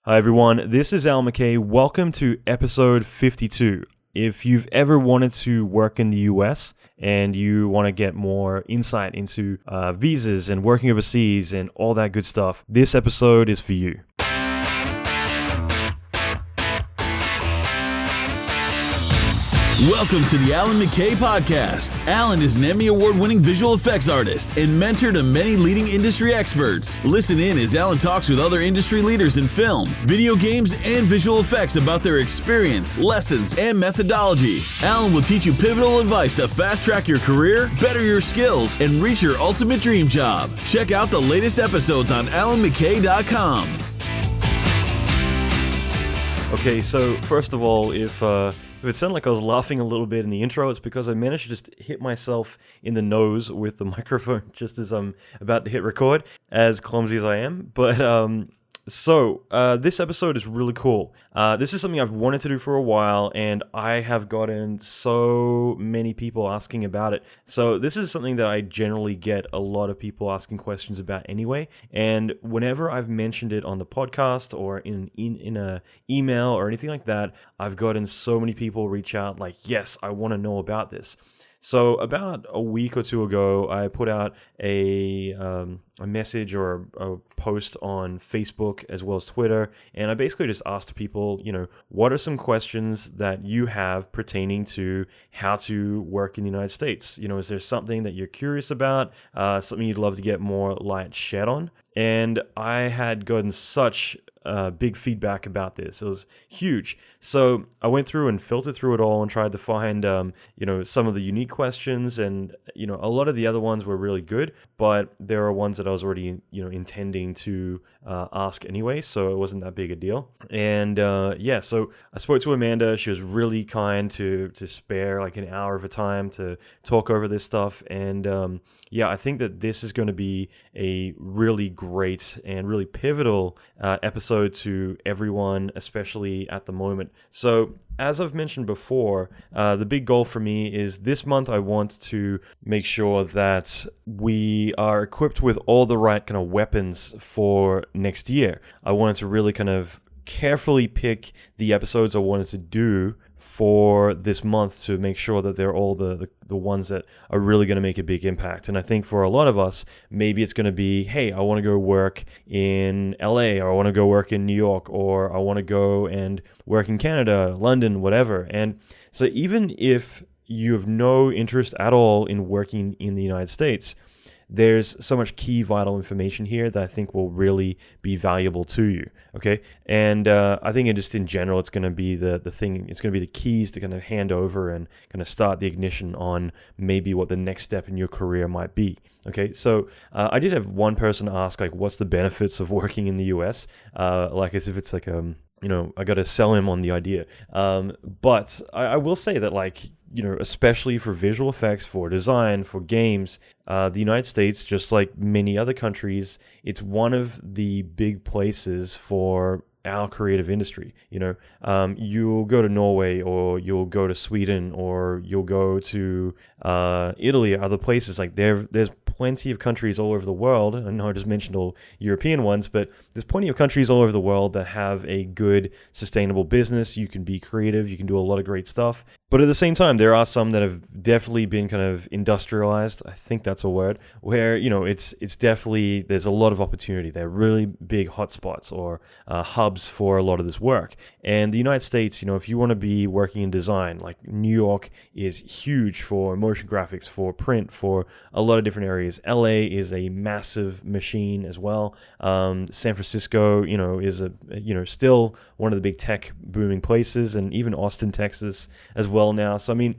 Hi everyone, this is Al McKay. Welcome to episode 52. If you've ever wanted to work in the US and you want to get more insight into visas and working overseas and all that good stuff, this episode is for you. Welcome to the Alan McKay Podcast. Alan is an Emmy Award-winning visual effects artist and mentor to many leading industry experts. Listen in as Alan talks with other industry leaders in film, video games, and visual effects about their experience, lessons, and methodology. Alan will teach you pivotal advice to fast-track your career, better your skills, and reach your ultimate dream job. Check out the latest episodes on alanmckay.com. Okay, so first of all, if it sounded like I was laughing a little bit in the intro, it's because I managed to just hit myself in the nose with the microphone just as I'm about to hit record, as clumsy as I am. But this episode is really cool. This is something I've wanted to do for a while, and I have gotten so many people asking about it. So this is something that I generally get a lot of people asking questions about anyway. And whenever I've mentioned it on the podcast or in a email or anything like that, I've gotten so many people reach out like, yes, I want to know about this. So about a week or two ago, I put out a message or a post on Facebook as well as Twitter, and I basically just asked people, what are some questions that you have pertaining to how to work in the United States? Is there something that you're curious about, something you'd love to get more light shed on? And I had gotten such big feedback about this. It was huge. So I went through and filtered through it all and tried to find, some of the unique questions, and, a lot of the other ones were really good, but there are ones that I was already, intending to ask anyway, so it wasn't that big a deal. And so I spoke to Amanda. She was really kind to spare like an hour of her time to talk over this stuff. And I think that this is going to be a really great and really pivotal episode to everyone, especially at the moment. So as I've mentioned before, the big goal for me is this month I want to make sure that we are equipped with all the right kind of weapons for next year. I wanted to really kind of carefully pick the episodes I wanted to do for this month to make sure that they're all the ones that are really going to make a big impact. And I think for a lot of us, maybe it's going to be, hey, I want to go work in LA, or I want to go work in New York, or I want to go and work in Canada, London, whatever. And so even if you have no interest at all in working in the United States, there's so much key vital information here that I think will really be valuable to you, okay? And I think just in general, it's going to be the thing, it's going to be the keys to kind of hand over and kind of start the ignition on maybe what the next step in your career might be, okay? So I did have one person ask, like, what's the benefits of working in the US? Like as if it's like, I got to sell him on the idea. But I will say that, like, especially for visual effects, for design, for games, the United States, just like many other countries, it's one of the big places for our creative industry. You'll go to Norway, or you'll go to Sweden, or you'll go to Italy or other places. Like there's plenty of countries all over the world. I know I just mentioned all European ones, but there's plenty of countries all over the world that have a good, sustainable business. You can be creative, you can do a lot of great stuff. But at the same time, there are some that have definitely been kind of industrialized. I think that's a word, where, it's definitely, there's a lot of opportunity. They're really big hotspots or hubs for a lot of this work. And the United States, if you want to be working in design, like New York is huge for motion graphics, for print, for a lot of different areas. LA is a massive machine as well. San Francisco, is still one of the big tech booming places, and even Austin, Texas as well now. So, I mean,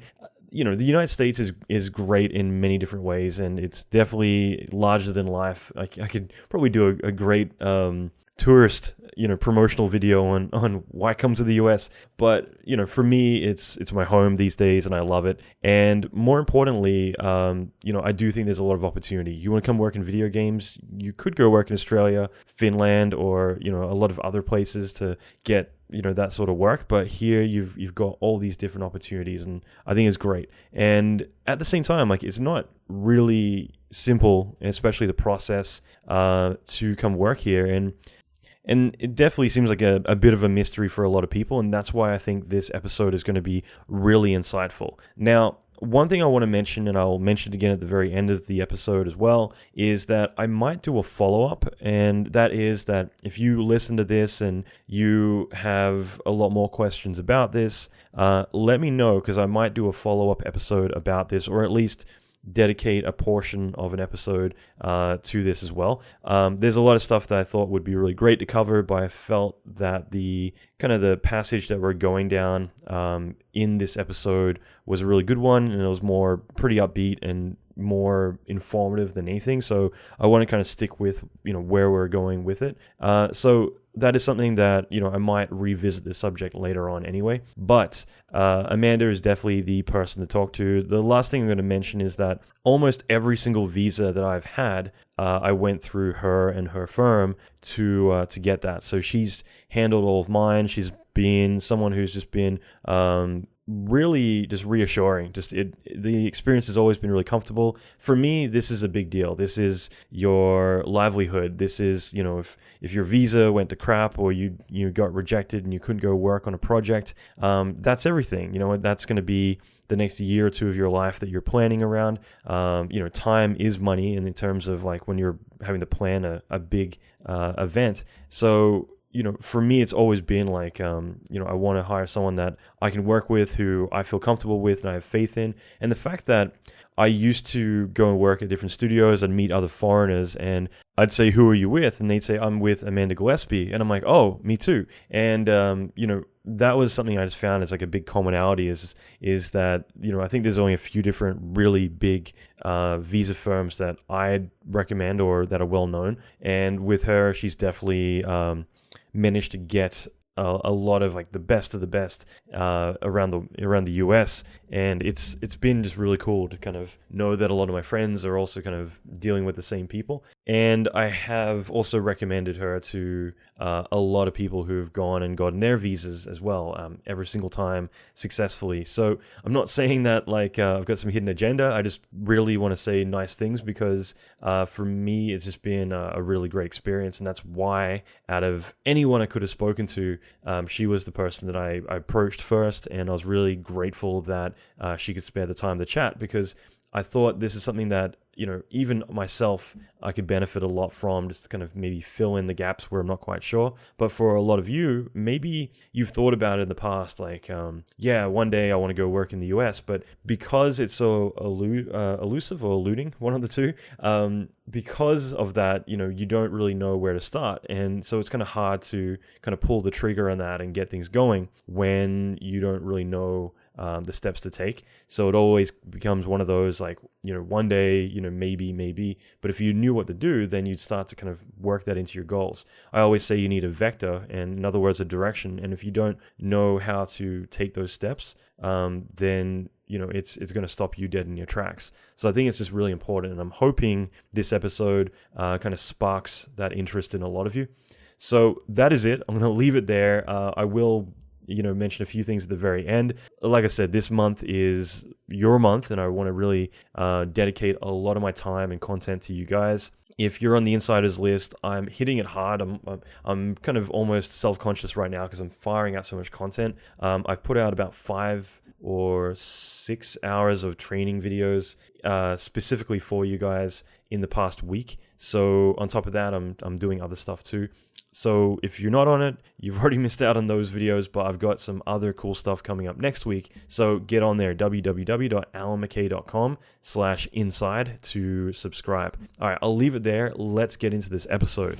the United States is great in many different ways, and it's definitely larger than life. I could probably do a great tourist, promotional video on why come to the US. But, for me, it's my home these days, and I love it. And more importantly, I do think there's a lot of opportunity. You want to come work in video games, you could go work in Australia, Finland, or, a lot of other places to get that sort of work. But here you've got all these different opportunities, and I think it's great. And at the same time, like, it's not really simple, especially the process to come work here. And And it definitely seems like a bit of a mystery for a lot of people, and that's why I think this episode is going to be really insightful. Now, one thing I want to mention, and I'll mention it again at the very end of the episode as well, is that I might do a follow-up, and that is that if you listen to this and you have a lot more questions about this, let me know, because I might do a follow-up episode about this, or at least dedicate a portion of an episode to this as well. There's a lot of stuff that I thought would be really great to cover, but I felt that the passage that we're going down in this episode was a really good one, and it was more pretty upbeat and more informative than anything. So I want to kind of stick with where we're going with it. So that is something that I might revisit this subject later on anyway. But Amanda is definitely the person to talk to. The last thing I'm going to mention is that almost every single visa that I've had, I went through her and her firm to get that. So she's handled all of mine. She's been someone who's just been really just reassuring. The experience has always been really comfortable. For me, this is a big deal. This is your livelihood. This is, if your visa went to crap, or you got rejected and you couldn't go work on a project, that's everything. That's going to be the next year or two of your life that you're planning around. Time is money, and in terms of like when you're having to plan a big event. So for me, it's always been like, I want to hire someone that I can work with, who I feel comfortable with and I have faith in. And the fact that I used to go and work at different studios and meet other foreigners, and I'd say, "Who are you with?" And they'd say, "I'm with Amanda Gillespie." And I'm like, "Oh, me too." And, that was something I just found as like a big commonality is that, I think there's only a few different really big visa firms that I'd recommend or that are well known. And with her, she's definitely managed to get a lot of like the best of the best around the US, and it's been just really cool to kind of know that a lot of my friends are also kind of dealing with the same people. And I have also recommended her to a lot of people who have gone and gotten their visas as well, every single time successfully. So I'm not saying that like I've got some hidden agenda. I just really want to say nice things, because for me, it's just been a really great experience. And that's why out of anyone I could have spoken to, she was the person that I approached first. And I was really grateful that she could spare the time to chat, because I thought this is something that, even myself, I could benefit a lot from, just to kind of maybe fill in the gaps where I'm not quite sure. But for a lot of you, maybe you've thought about it in the past, like, one day I want to go work in the US, but because it's so elusive or eluding, one of the two, because of that, you don't really know where to start. And so it's kind of hard to kind of pull the trigger on that and get things going when you don't really know the steps to take. So it always becomes one of those like, one day, maybe, but if you knew what to do, then you'd start to kind of work that into your goals. I always say you need a vector, and in other words, a direction. And if you don't know how to take those steps, then it's going to stop you dead in your tracks. So I think it's just really important, and I'm hoping this episode kind of sparks that interest in a lot of you. So that is it. I'm going to leave it there. I will mention a few things at the very end. Like I said, this month is your month, and I want to really dedicate a lot of my time and content to you guys. If you're on the insiders list, I'm hitting it hard. I'm kind of almost self-conscious right now because I'm firing out so much content. I've put out about 5 or 6 hours of training videos specifically for you guys in the past week. So on top of that, I'm doing other stuff too. So if you're not on it, you've already missed out on those videos, but I've got some other cool stuff coming up next week. So get on there, www.alanmckay.com/inside to subscribe. All right, I'll leave it there. Let's get into this episode.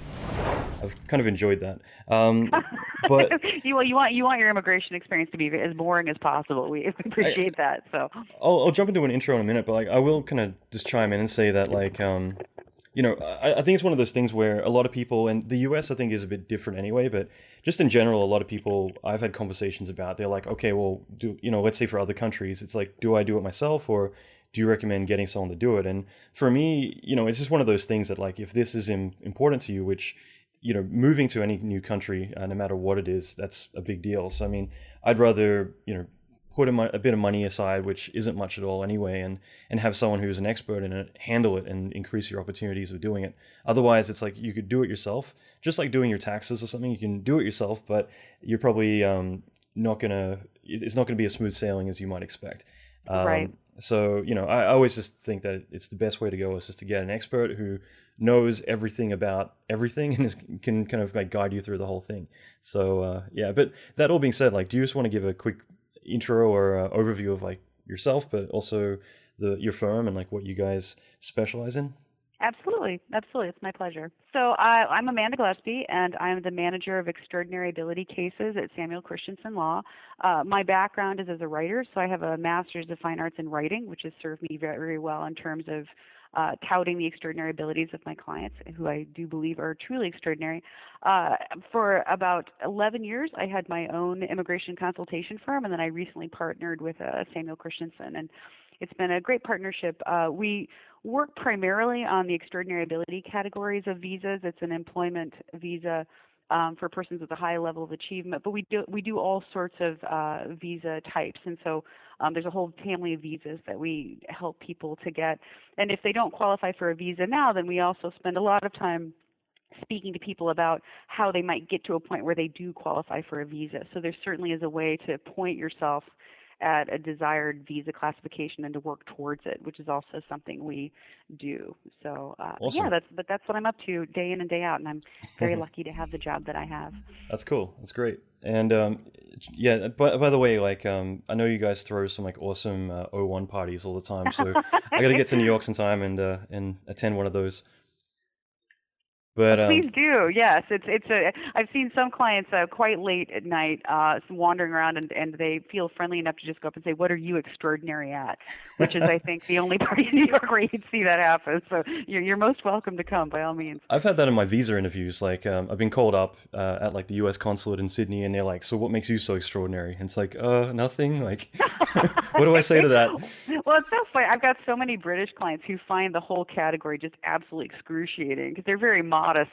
I've kind of enjoyed that. But you want your immigration experience to be as boring as possible. We appreciate that. So I'll jump into an intro in a minute, but like I will kind of just chime in and say that like I think it's one of those things where a lot of people, and the US I think is a bit different anyway, but just in general, a lot of people I've had conversations about, they're like, okay, well, let's say for other countries, it's like, do I do it myself, or do you recommend getting someone to do it? And for me, it's just one of those things that like, if this is important to you, which, moving to any new country, no matter what it is, that's a big deal. So, I mean, I'd rather, put a bit of money aside, which isn't much at all anyway, and have someone who's an expert in it handle it and increase your opportunities of doing it. Otherwise, it's like you could do it yourself, just like doing your taxes or something. You can do it yourself, but you're probably it's not gonna be as smooth sailing as you might expect. Right. So, I always just think that it's the best way to go is just to get an expert who knows everything about everything and can kind of like guide you through the whole thing. So, yeah, but that all being said, like, do you just want to give a quick intro or overview of like yourself, but also your firm and like what you guys specialize in? Absolutely. It's my pleasure. So I'm Amanda Gillespie, and I'm the manager of extraordinary ability cases at Samuel Christensen Law. My background is as a writer, so I have a master's of fine arts in writing, which has served me very, very well in terms of touting the extraordinary abilities of my clients, who I do believe are truly extraordinary. For about 11 years, I had my own immigration consultation firm, and then I recently partnered with Samuel Christensen, and it's been a great partnership. We work primarily on the extraordinary ability categories of visas. It's an employment visa for persons with a high level of achievement, but we do all sorts of visa types, and so there's a whole family of visas that we help people to get. And if they don't qualify for a visa now, then we also spend a lot of time speaking to people about how they might get to a point where they do qualify for a visa. So there certainly is a way to point yourself at a desired visa classification and to work towards it, which is also something we do. So awesome. Yeah, that's what I'm up to day in and day out, and I'm very lucky to have the job that I have. That's cool. That's great. And yeah, by the way, like I know you guys throw some like awesome O1 parties all the time, so I got to get to New York sometime and attend one of those. But please do. Yes, I've seen some clients quite late at night wandering around, and they feel friendly enough to just go up and say, "What are you extraordinary at?" Which is, I think, the only party in New York where you'd see that happen. So you're most welcome to come, by all means. I've had that in my visa interviews. Like I've been called up at like the U.S. consulate in Sydney, and they're like, "So what makes you so extraordinary?" And it's like, nothing. Like, what do I say to that? Well, it's so funny. I've got so many British clients who find the whole category just absolutely excruciating because they're very modest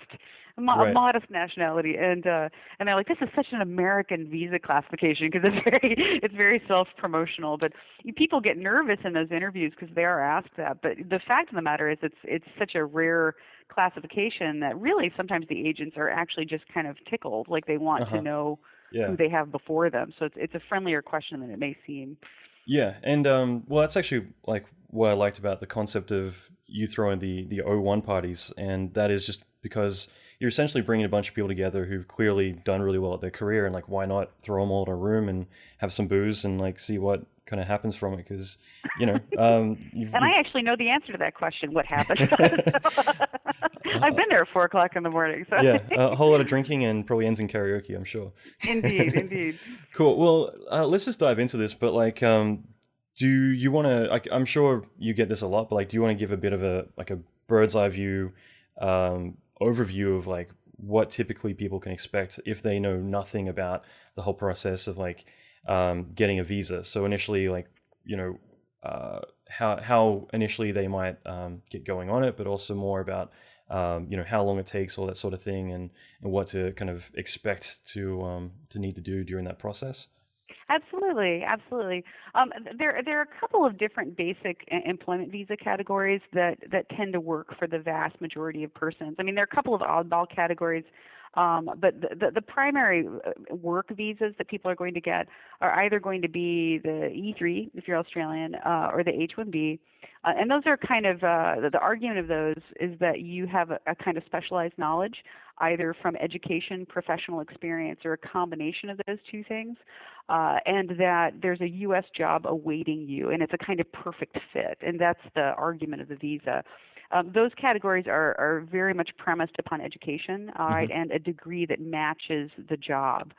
nationality, and they're like, this is such an American visa classification because it's very self-promotional. But people get nervous in those interviews because they are asked that. But the fact of the matter is, it's such a rare classification that really sometimes the agents are actually just kind of tickled, like they want to know who they have before them. So it's a friendlier question than it may seem. Yeah, and well, that's actually like what I liked about the concept of you throwing the O1 parties, and that is just because you're essentially bringing a bunch of people together who've clearly done really well at their career, and like, why not throw them all in a room and have some booze and like see what kind of happens from it? Because and I actually know the answer to that question. What happened? I've been there at 4:00 in the morning. So. Yeah, a whole lot of drinking and probably ends in karaoke, I'm sure. Indeed. Cool. Well, let's just dive into this. But like, do you want to? Like, I'm sure you get this a lot, but like, do you want to give a bit of a bird's eye view overview of like what typically people can expect if they know nothing about the whole process of like getting a visa? So initially, like, how initially they might get going on it, but also more about how long it takes, all that sort of thing, and what to kind of expect to need to do during that process. Absolutely. There are a couple of different basic employment visa categories that tend to work for the vast majority of persons. I mean, there are a couple of oddball categories, but the primary work visas that people are going to get are either going to be the E3 if you're Australian, or the H-1B. And those are kind of, the argument of those is that you have a kind of specialized knowledge, either from education, professional experience, or a combination of those two things, and that there's a U.S. job awaiting you, and it's a kind of perfect fit, and that's the argument of the visa. Those categories are very much premised upon education, all right, and a degree that matches the job.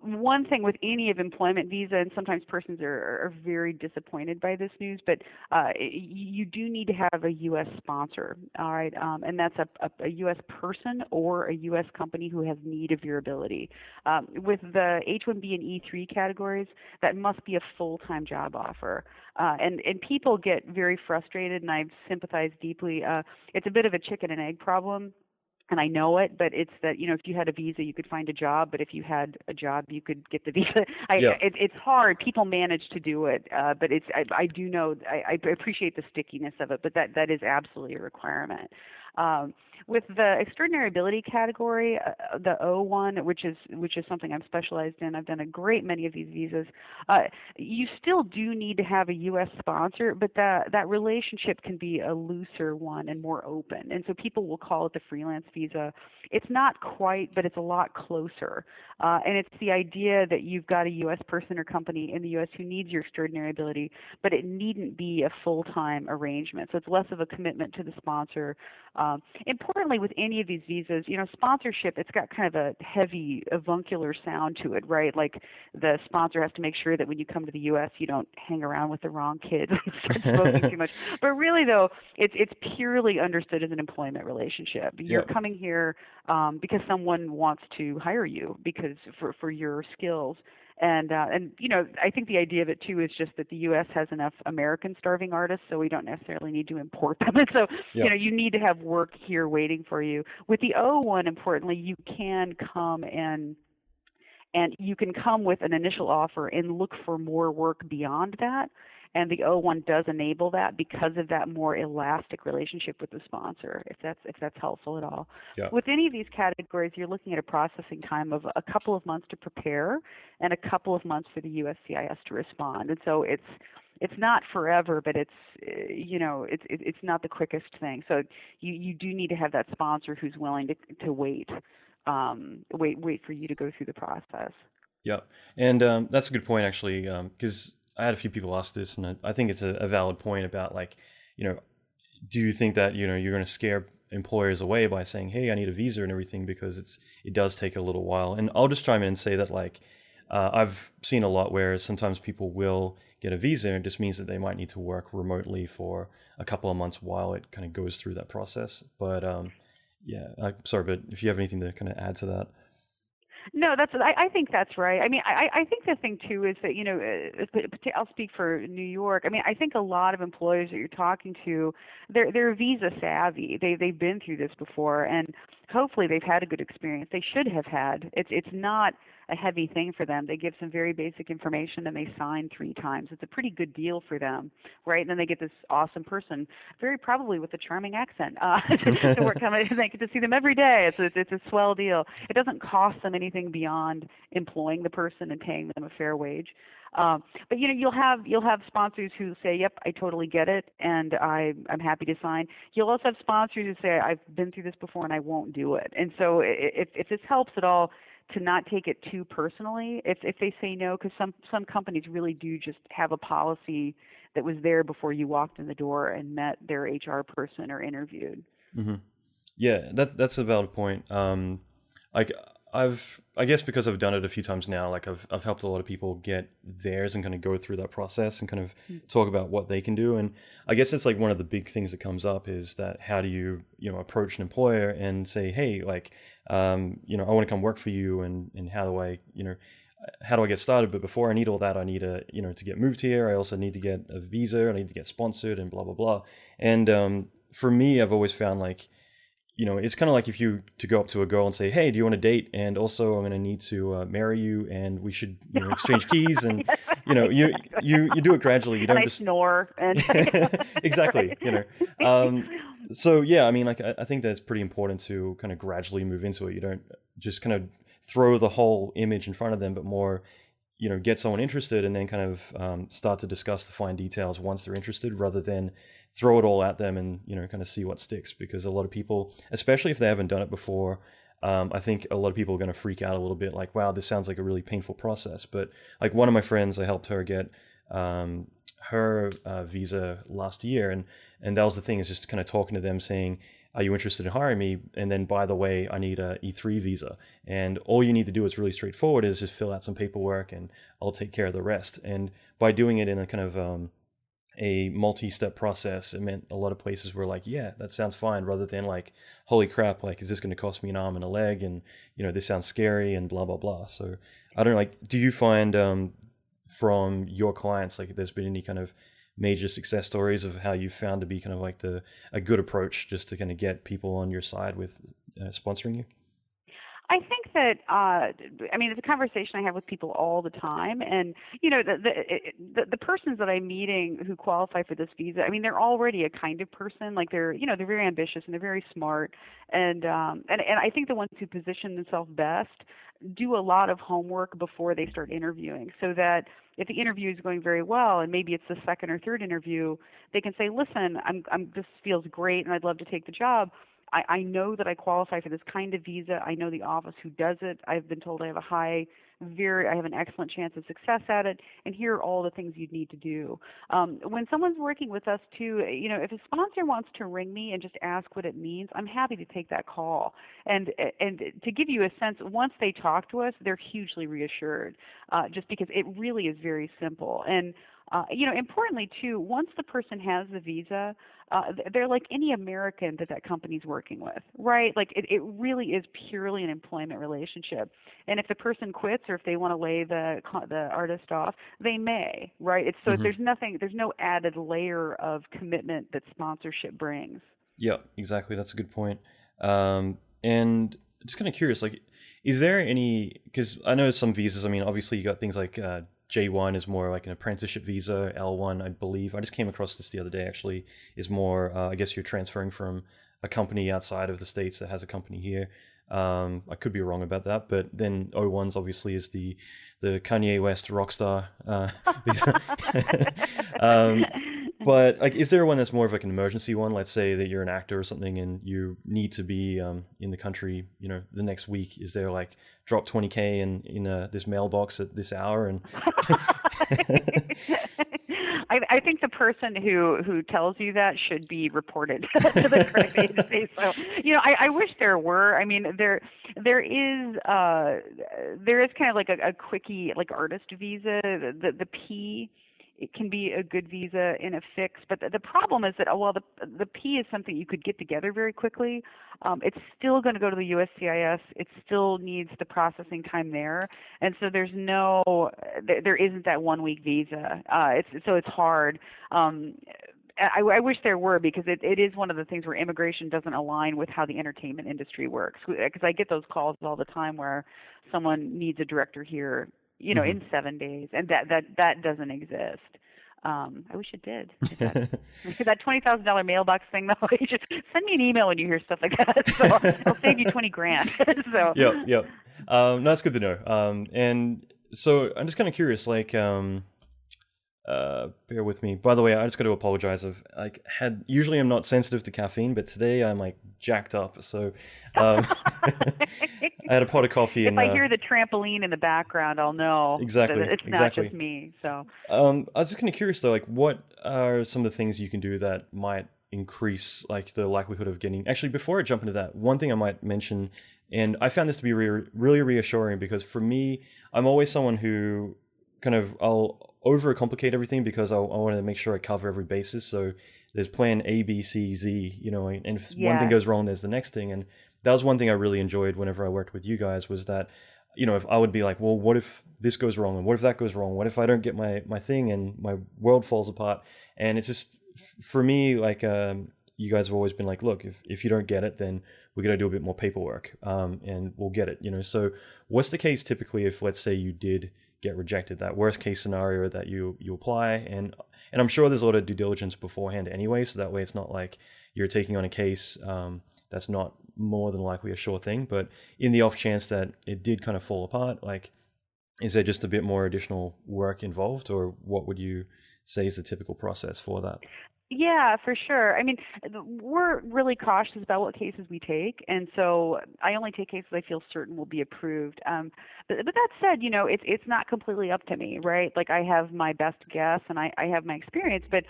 One thing with any of employment visa, and sometimes persons are very disappointed by this news, but you do need to have a U.S. sponsor, all right, and that's a U.S. person or a U.S. company who has need of your ability. With the H-1B and E-3 categories, that must be a full-time job offer. And people get very frustrated, and I sympathize deeply. It's a bit of a chicken and egg problem. and I know it, but it's that, if you had a visa, you could find a job, but if you had a job, you could get the visa. Yeah. It's hard. People manage to do it, but I do know, I appreciate the stickiness of it, but that is absolutely a requirement. With the extraordinary ability category, the O1, which is something I'm specialized in, I've done a great many of these visas. You still do need to have a U.S. sponsor, but that relationship can be a looser one and more open. And so people will call it the freelance visa. It's not quite, but it's a lot closer. And it's the idea that you've got a U.S. person or company in the U.S. who needs your extraordinary ability, but it needn't be a full-time arrangement. So it's less of a commitment to the sponsor. Importantly, with any of these visas, sponsorship, it's got kind of a heavy avuncular sound to it, right? Like the sponsor has to make sure that when you come to the U.S., you don't hang around with the wrong kids and start smoking too much. But really, though, it's purely understood as an employment relationship. You're coming here because someone wants to hire you because for your skills. And I think the idea of it too is just that the U.S. has enough American starving artists, so we don't necessarily need to import them. And so you need to have work here waiting for you. With the O1, importantly, you can come and you can come with an initial offer and look for more work beyond that. And the O1 does enable that because of that more elastic relationship with the sponsor, if that's helpful at all. Yeah. With any of these categories, you're looking at a processing time of a couple of months to prepare and a couple of months for the USCIS to respond. And so it's not forever, but it's not the quickest thing. So you do need to have that sponsor who's willing to wait for you to go through the process. Yeah, and that's a good point actually, because I had a few people ask this, and I think it's a valid point about do you think that you're going to scare employers away by saying, hey, I need a visa and everything, because it does take a little while. And I'll just chime in and say that I've seen a lot where sometimes people will get a visa, and it just means that they might need to work remotely for a couple of months while it kind of goes through that process. But sorry, but if you have anything to kind of add to that. No, I think that's right. I mean, I think the thing too is that I'll speak for New York. I mean, I think a lot of employers that you're talking to, they're visa savvy. They've been through this before, and hopefully they've had a good experience. They should have had. It's not a heavy thing for them. They give some very basic information and they sign 3 times. It's a pretty good deal for them, right? And then they get this awesome person, very probably with a charming accent, to work on it. They get to see them every day. It's a swell deal. It doesn't cost them anything beyond employing the person and paying them a fair wage. But you'll have sponsors who say, "Yep, I totally get it, and I'm happy to sign." You'll also have sponsors who say, "I've been through this before and I won't do it." And so if this helps at all, to not take it too personally, if they say no, because some companies really do just have a policy that was there before you walked in the door and met their HR person or interviewed. Mm-hmm. Yeah, that's a valid point. I guess because I've done it a few times now, I've helped a lot of people get theirs and kind of go through that process and kind of talk about what they can do. And I guess it's one of the big things that comes up is that how do you approach an employer and say, hey, I want to come work for you, and how do I get started? But before I need all that, I need to get moved here. I also need to get a visa. I need to get sponsored and blah, blah, blah. And for me, I've always found it's kind of like if you to go up to a girl and say, hey, do you want to date? And also I'm going to need to marry you, and we should exchange keys. And, you do it gradually. You don't and I just snore. And exactly. So yeah, I mean, I think that's pretty important to kind of gradually move into it. You don't just kind of throw the whole image in front of them, but more, get someone interested and then kind of start to discuss the fine details once they're interested, rather than throw it all at them and, kind of see what sticks. Because a lot of people, especially if they haven't done it before, I think a lot of people are going to freak out a little bit, wow, this sounds like a really painful process. But one of my friends, I helped her get her visa last year. And that was the thing, is just kind of talking to them saying, are you interested in hiring me? And then, by the way, I need a E3 visa. And all you need to do, is really straightforward, is just fill out some paperwork and I'll take care of the rest. And by doing it in a kind of a multi-step process, it meant a lot of places were yeah, that sounds fine, rather than holy crap, is this going to cost me an arm and a leg? And, this sounds scary and blah, blah, blah. So I don't know, do you find from your clients, there's been any kind of major success stories of how you found to be kind of a good approach just to kind of get people on your side with sponsoring you? I think that I mean, it's a conversation I have with people all the time, and the persons that I'm meeting who qualify for this visa, I mean, they're already a kind of person, like they're very ambitious and they're very smart, and I think the ones who position themselves best do a lot of homework before they start interviewing, so that if the interview is going very well, and maybe it's the second or third interview, they can say, listen, this feels great, and I'd love to take the job. I know that I qualify for this kind of visa. I know the office who does it. I've been told I have I have an excellent chance of success at it, and here are all the things you'd need to do. When someone's working with us too, if a sponsor wants to ring me and just ask what it means, I'm happy to take that call. And to give you a sense, once they talk to us, they're hugely reassured, just because it really is very simple. And importantly too, once the person has the visa, they're like any American that company's working with, right? Like it really is purely an employment relationship. And if the person quits or if they want to lay the artist off, they may, right? There's no added layer of commitment that sponsorship brings. Yeah, exactly. That's a good point. And just kind of curious, like, is there any, because I know some visas, I mean, obviously you got things like J1 is more like an apprenticeship visa. L1, I believe, I just came across this the other day actually, is more, I guess you're transferring from a company outside of the States that has a company here. I could be wrong about that, but then O1's obviously is the Kanye West rockstar visa. But like, is there one that's more of like an emergency one? Let's say that you're an actor or something and you need to be in the country, the next week. Is there like drop 20K in this mailbox at this hour? And I think the person who tells you that should be reported to the correct agency. So, I wish there were. I mean, there is kind of like a quickie, like artist visa. The P, it can be a good visa in a fix, but the problem is that while the P is something you could get together very quickly, it's still going to go to the USCIS. It still needs the processing time there, and so there isn't that 1 week visa. It's hard. I wish there were, because it is one of the things where immigration doesn't align with how the entertainment industry works. Because I get those calls all the time where someone needs a director here, in 7 days, and that doesn't exist. I wish it did. That $20,000 mailbox thing, though, you just send me an email when you hear stuff like that. So I'll save you $20,000. So yeah. No, that's good to know. And so I'm just kind of curious, like, bear with me. By the way, I just got to apologize. Usually I'm not sensitive to caffeine, but today I'm like jacked up. So I had a pot of coffee. If I hear the trampoline in the background, I'll know exactly that it's not just me. So I was just kind of curious though, like, what are some of the things you can do that might increase like the likelihood of getting? Actually, before I jump into that, one thing I might mention, and I found this to be really reassuring, because for me, I'm always someone who I'll overcomplicate everything because I want to make sure I cover every basis. So there's plan A, B, C, Z, and if one thing goes wrong, there's the next thing. And that was one thing I really enjoyed whenever I worked with you guys, was that, if I would be like, well, what if this goes wrong? And what if that goes wrong? What if I don't get my thing and my world falls apart? And it's just, for me, like, you guys have always been like, look, if you don't get it, then we're going to do a bit more paperwork, and we'll get it, So what's the case typically if, let's say, you did get rejected, that worst case scenario that you apply, and I'm sure there's a lot of due diligence beforehand anyway, so that way it's not like you're taking on a case that's not more than likely a sure thing. But in the off chance that it did kind of fall apart, like, is there just a bit more additional work involved, or what would you say is the typical process for that? Yeah, for sure. I mean, we're really cautious about what cases we take, and so I only take cases I feel certain will be approved. But that said, it's not completely up to me, right? Like, I have my best guess and I have my experience, but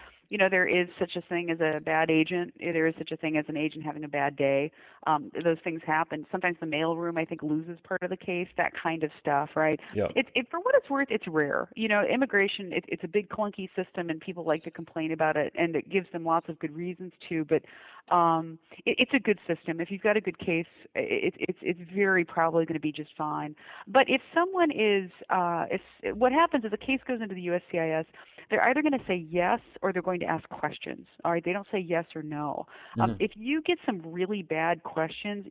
there is such a thing as a bad agent. There is such a thing as an agent having a bad day. Those things happen. Sometimes the mailroom, I think, loses part of the case, that kind of stuff, right? Yeah. For what it's worth, it's rare. Immigration, it's a big clunky system, and people like to complain about it, and it gives them lots of good reasons to, but it's a good system. If you've got a good case, it's very probably going to be just fine. But if someone is, what happens is the case goes into the USCIS, they're either going to say yes or they're going to ask questions. All right, they don't say yes or no. If you get some really bad questions,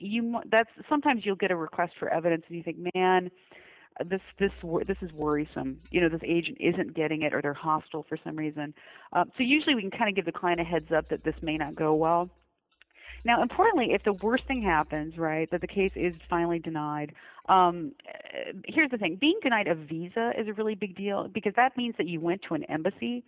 that's sometimes you'll get a request for evidence, and you think, man, this is worrisome. This agent isn't getting it, or they're hostile for some reason. So usually we can kind of give the client a heads up that this may not go well. Now, importantly, if the worst thing happens, right, that the case is finally denied, here's the thing. Being denied a visa is a really big deal, because that means that you went to an embassy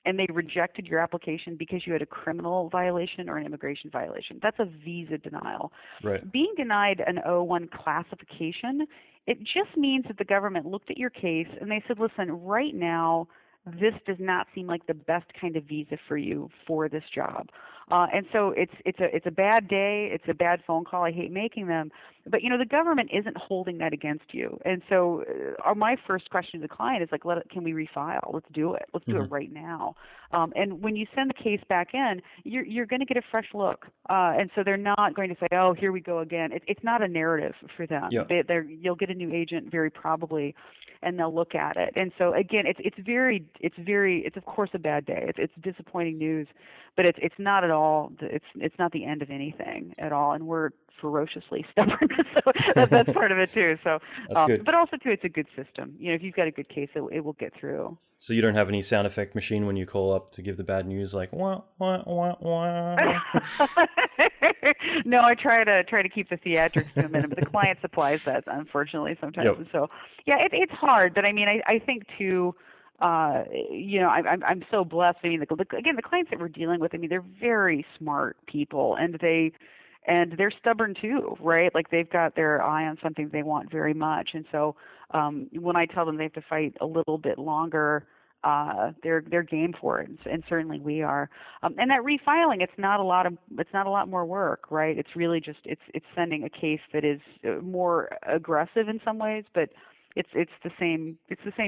and they rejected your application because you had a criminal violation or an immigration violation. That's a visa denial. Right. Being denied an O1 classification, it just means that the government looked at your case and they said, listen, right now, this does not seem like the best kind of visa for you for this job. And so it's a bad day. It's a bad phone call. I hate making them. But, the government isn't holding that against you. And so my first question to the client is like, can we refile? Let's do it. Let's do it right now. And when you send the case back in, you're going to get a fresh look. And so they're not going to say, oh, here we go again. It's not a narrative for them. Yeah. You'll get a new agent very probably, and they'll look at it. And so again, it's of course a bad day. It's disappointing news, but it's not at all. It's not the end of anything at all. And we're ferociously stubborn, so that's part of it too. So, that's good. But also too, it's a good system. If you've got a good case, it will get through. So you don't have any sound effect machine when you call up to give the bad news, like wah wah wah wah. No, I try to keep the theatrics to a minimum, but the client supplies that, unfortunately, sometimes. Yep. And so, yeah, it's hard. But I mean, I think too. I'm so blessed. I mean, again, the clients that we're dealing with, I mean, they're very smart people, and they're stubborn too, right? Like they've got their eye on something they want very much, and so when I tell them they have to fight a little bit longer, they're game for it, and certainly we are. And that refiling, it's not a lot more work, right? It's really just it's sending a case that is more aggressive in some ways, but it's the same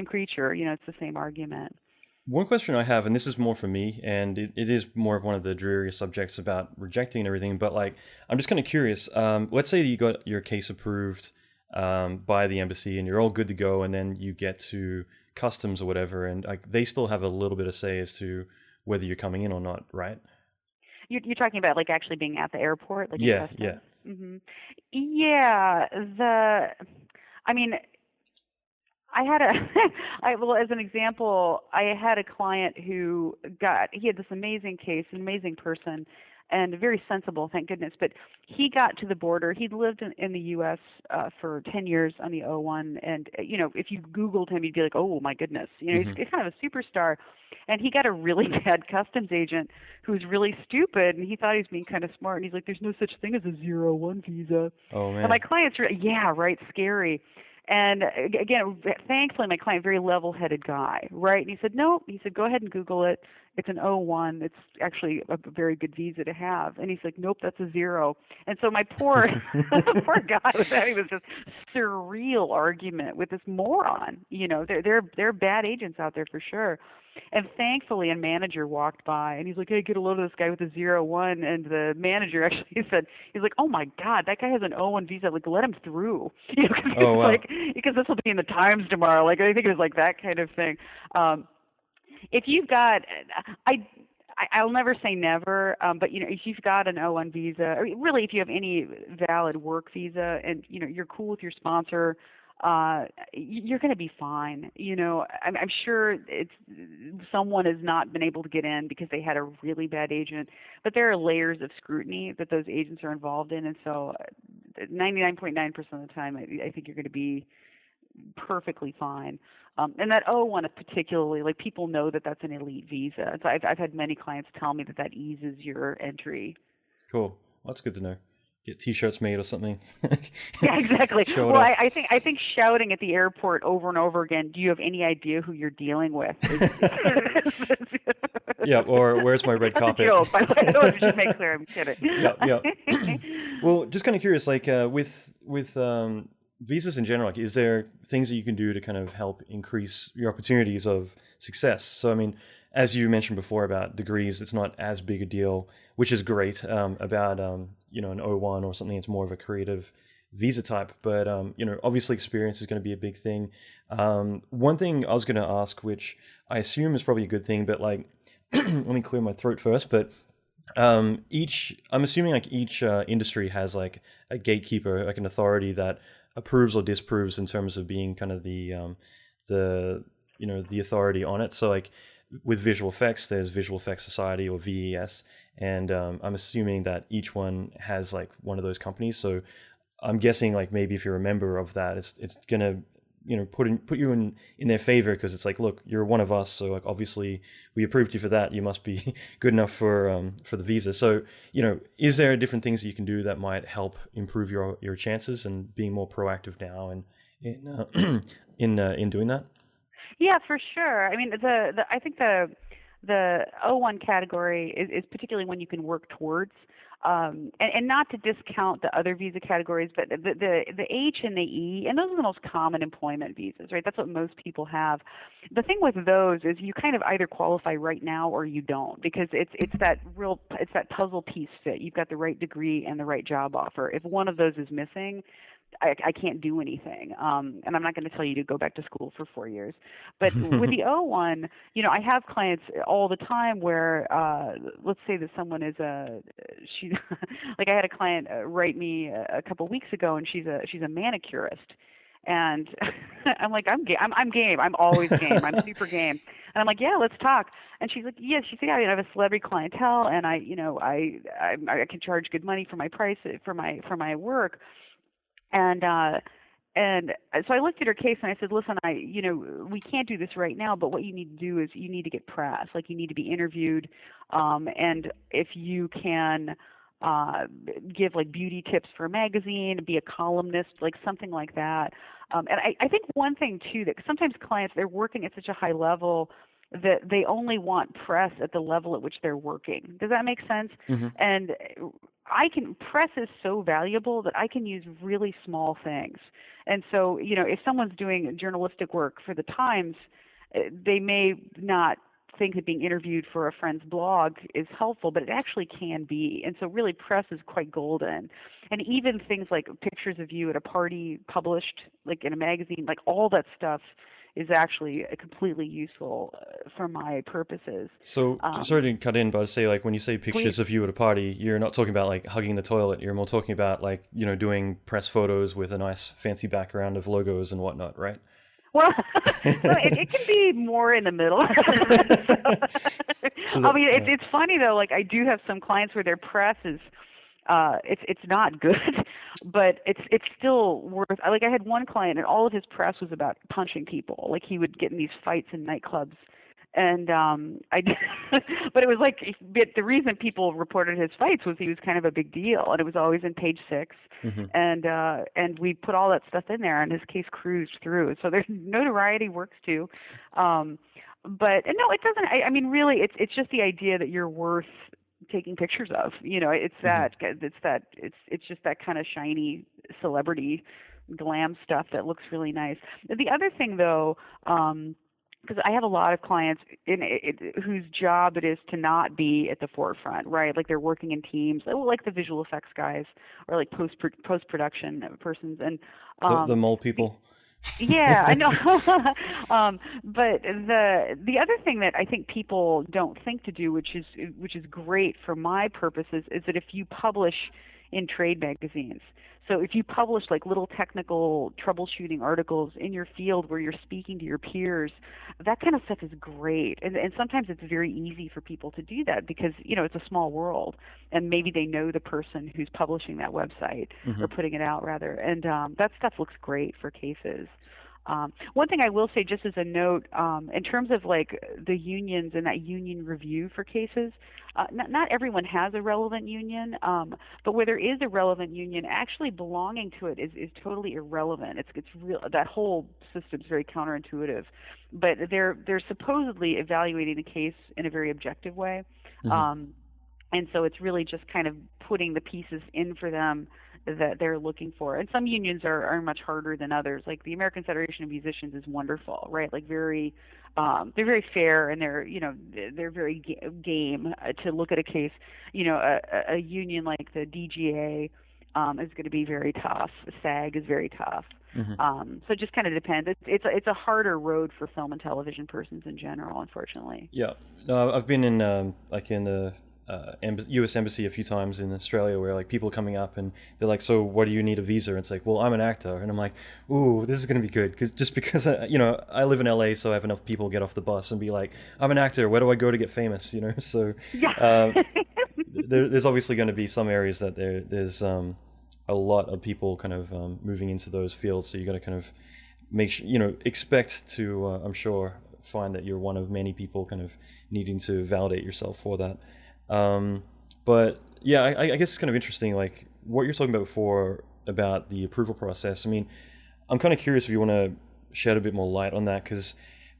creature, it's the same argument. One question I have, and this is more for me, and it is more of one of the dreary subjects about rejecting and everything, but like, I'm just kind of curious. Let's say you got your case approved by the embassy and you're all good to go, and then you get to customs or whatever, and like they still have a little bit of say as to whether you're coming in or not, right? You're talking about like actually being at the airport, like yeah, in customs? yeah. Mm-hmm. Yeah. I mean, I had as an example, I had a client who he had this amazing case, an amazing person, and very sensible, thank goodness. But he got to the border. He'd lived in the U.S. For 10 years on the O1, and if you Googled him, you'd be like, oh my goodness, he's kind of a superstar. And he got a really bad customs agent who was really stupid, and he thought he was being kind of smart. And he's like, there's no such thing as a 0-1 visa. Oh man. And my client's yeah, right, scary. And again, thankfully, my client, very level-headed guy, right? And he said, no. He said, go ahead and Google it. It's an O1. It's actually a very good visa to have. And he's like, nope, that's a 0. And so my poor guy was having this just surreal argument with this moron. There are bad agents out there for sure. And thankfully, a manager walked by, and he's like, hey, get a load of this guy with a 0-1. And the manager actually said, he's like, oh, my God, that guy has an O1 visa. Like, let him through. Oh, wow. Because this will be in the Times tomorrow. Like, I think it was like that kind of thing. If you've got, I'll never say never, but if you've got an O1 visa, or really if you have any valid work visa, and you're cool with your sponsor, you're going to be fine. I'm sure someone has not been able to get in because they had a really bad agent, but there are layers of scrutiny that those agents are involved in, and so 99.9% of the time, I think you're going to be perfectly fine. And that O1 particularly, like people know that that's an elite visa. So I've had many clients tell me that eases your entry. Cool. Well, that's good to know. Get T-shirts made or something. Yeah, exactly. Show Well, it off. I think shouting at the airport over and over again, do you have any idea who you're dealing with? Yeah, or where's my red carpet? That's a joke, by the way. I should make clear I'm kidding. Yeah. Well, just kind of curious, like with visas in general, like, is there things that you can do to kind of help increase your opportunities of success? So, I mean, as you mentioned before about degrees, it's not as big a deal, which is great. About an O1 or something, it's more of a creative visa type. But obviously experience is going to be a big thing. One thing I was going to ask, which I assume is probably a good thing, but like, let me clear my throat first. But I'm assuming like each industry has like a gatekeeper, like an authority that approves or disapproves in terms of being kind of the authority on it. So like with visual effects, there's Visual Effects Society or VES, and I'm assuming that each one has like one of those companies. So I'm guessing like maybe if you're a member of that, it's gonna put you in their favor, because it's like, look, you're one of us, so like obviously we approved you for that, you must be good enough for the visa. So is there different things that you can do that might help improve your chances and being more proactive now and in doing that? Yeah, for sure. I mean, I think the O1 category is particularly one you can work towards, and not to discount the other visa categories, but the H and the E, and those are the most common employment visas, right? That's what most people have. The thing with those is you kind of either qualify right now or you don't, because it's that puzzle piece fit. You've got the right degree and the right job offer. If one of those is missing, I can't do anything. And I'm not going to tell you to go back to school for 4 years. But with the O1, I have clients all the time where, let's say that someone is she like I had a client write me a couple weeks ago, and she's a manicurist. And I'm like, I'm game. I'm always game. I'm super game. And I'm like, yeah, let's talk. And she's like, yeah. She said, yeah, I have a celebrity clientele, and I can charge good money for my price for my work. And so I looked at her case and I said, listen, we can't do this right now, but what you need to do is you need to get press. Like, you need to be interviewed. And if you can give like beauty tips for a magazine, be a columnist, like something like that. And I think one thing too, that sometimes clients, they're working at such a high level that they only want press at the level at which they're working. Does that make sense? Mm-hmm. And press is so valuable that I can use really small things. And so, if someone's doing journalistic work for the Times, they may not think that being interviewed for a friend's blog is helpful, but it actually can be. And so really press is quite golden. And even things like pictures of you at a party published like in a magazine, like all that stuff is actually completely useful for my purposes. So, sorry to cut in, but I say, like, when you say pictures of you at a party, you're not talking about like hugging the toilet. You're more talking about like, doing press photos with a nice fancy background of logos and whatnot, right? Well, it can be more in the middle. It's funny though. Like, I do have some clients where their press is, it's not good, but it's still worth. Like, I had one client and all of his press was about punching people. Like, he would get in these fights in nightclubs, and but it was like, the reason people reported his fights was he was kind of a big deal, and it was always in page 6, mm-hmm. and we put all that stuff in there, and his case cruised through. So there's notoriety works too, but no, it doesn't. I mean, really, it's just the idea that you're worth taking pictures of. It's that, it's just that kind of shiny celebrity glam stuff that looks really nice. The other thing though, because I have a lot of clients whose job it is to not be at the forefront, right? Like, they're working in teams, like the visual effects guys or like post-production persons, and the mole people. Yeah, I know. But the other thing that I think people don't think to do, which is great for my purposes, is that if you publish in trade magazines, so if you publish like little technical troubleshooting articles in your field where you're speaking to your peers, that kind of stuff is great. And sometimes it's very easy for people to do that because, it's a small world, and maybe they know the person who's publishing that website, mm-hmm. or putting it out rather. And that stuff looks great for cases. One thing I will say, just as a note, in terms of like the unions and that union review for cases, not everyone has a relevant union, but where there is a relevant union, actually belonging to it is totally irrelevant. It's real. That whole system is very counterintuitive, but they're supposedly evaluating the case in a very objective way, mm-hmm. And so it's really just kind of putting the pieces in for them that they're looking for. And some unions are much harder than others. Like the American Federation of Musicians is wonderful, right? Like they're very fair, and they're very game to look at a case. A union like the DGA is going to be very tough. SAG is very tough. Mm-hmm. So it just kind of depends. It's a harder road for film and television persons in general, unfortunately. Yeah. No, I've been in like in the U.S. Embassy a few times in Australia, where like people are coming up and they're like, "So, what do you need a visa?" And it's like, "Well, I'm an actor," and I'm like, "Ooh, this is going to be good," because I live in LA, so I have enough people get off the bus and be like, "I'm an actor. Where do I go to get famous?" So Yeah. there's obviously going to be some areas that there's a lot of people kind of moving into those fields, so you got to kind of make sure, expect to I'm sure find that you're one of many people kind of needing to validate yourself for that. But yeah, I guess it's kind of interesting, like what you're talking about before about the approval process. I mean, I'm kind of curious if you want to shed a bit more light on that, because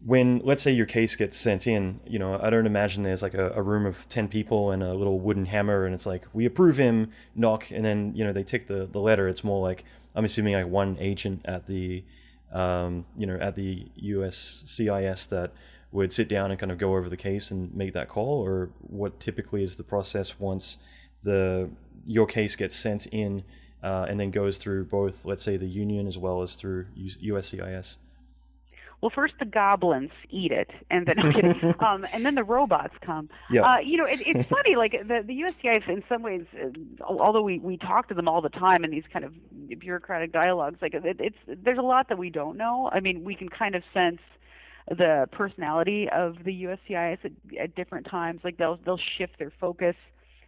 when, let's say, your case gets sent in, I don't imagine there's like a room of 10 people and a little wooden hammer and it's like, we approve him, knock, and then, they tick the letter. It's more like, I'm assuming like one agent at the, at the USCIS that would sit down and kind of go over the case and make that call, or what typically is the process once your case gets sent in and then goes through both, let's say, the union as well as through USCIS? Well, first the goblins eat it, and then I'm kidding. And then the robots come. Yeah. It's funny. Like the USCIS, in some ways, although we talk to them all the time in these kind of bureaucratic dialogues, like there's a lot that we don't know. I mean, we can kind of sense the personality of the USCIS at different times. Like they'll shift their focus.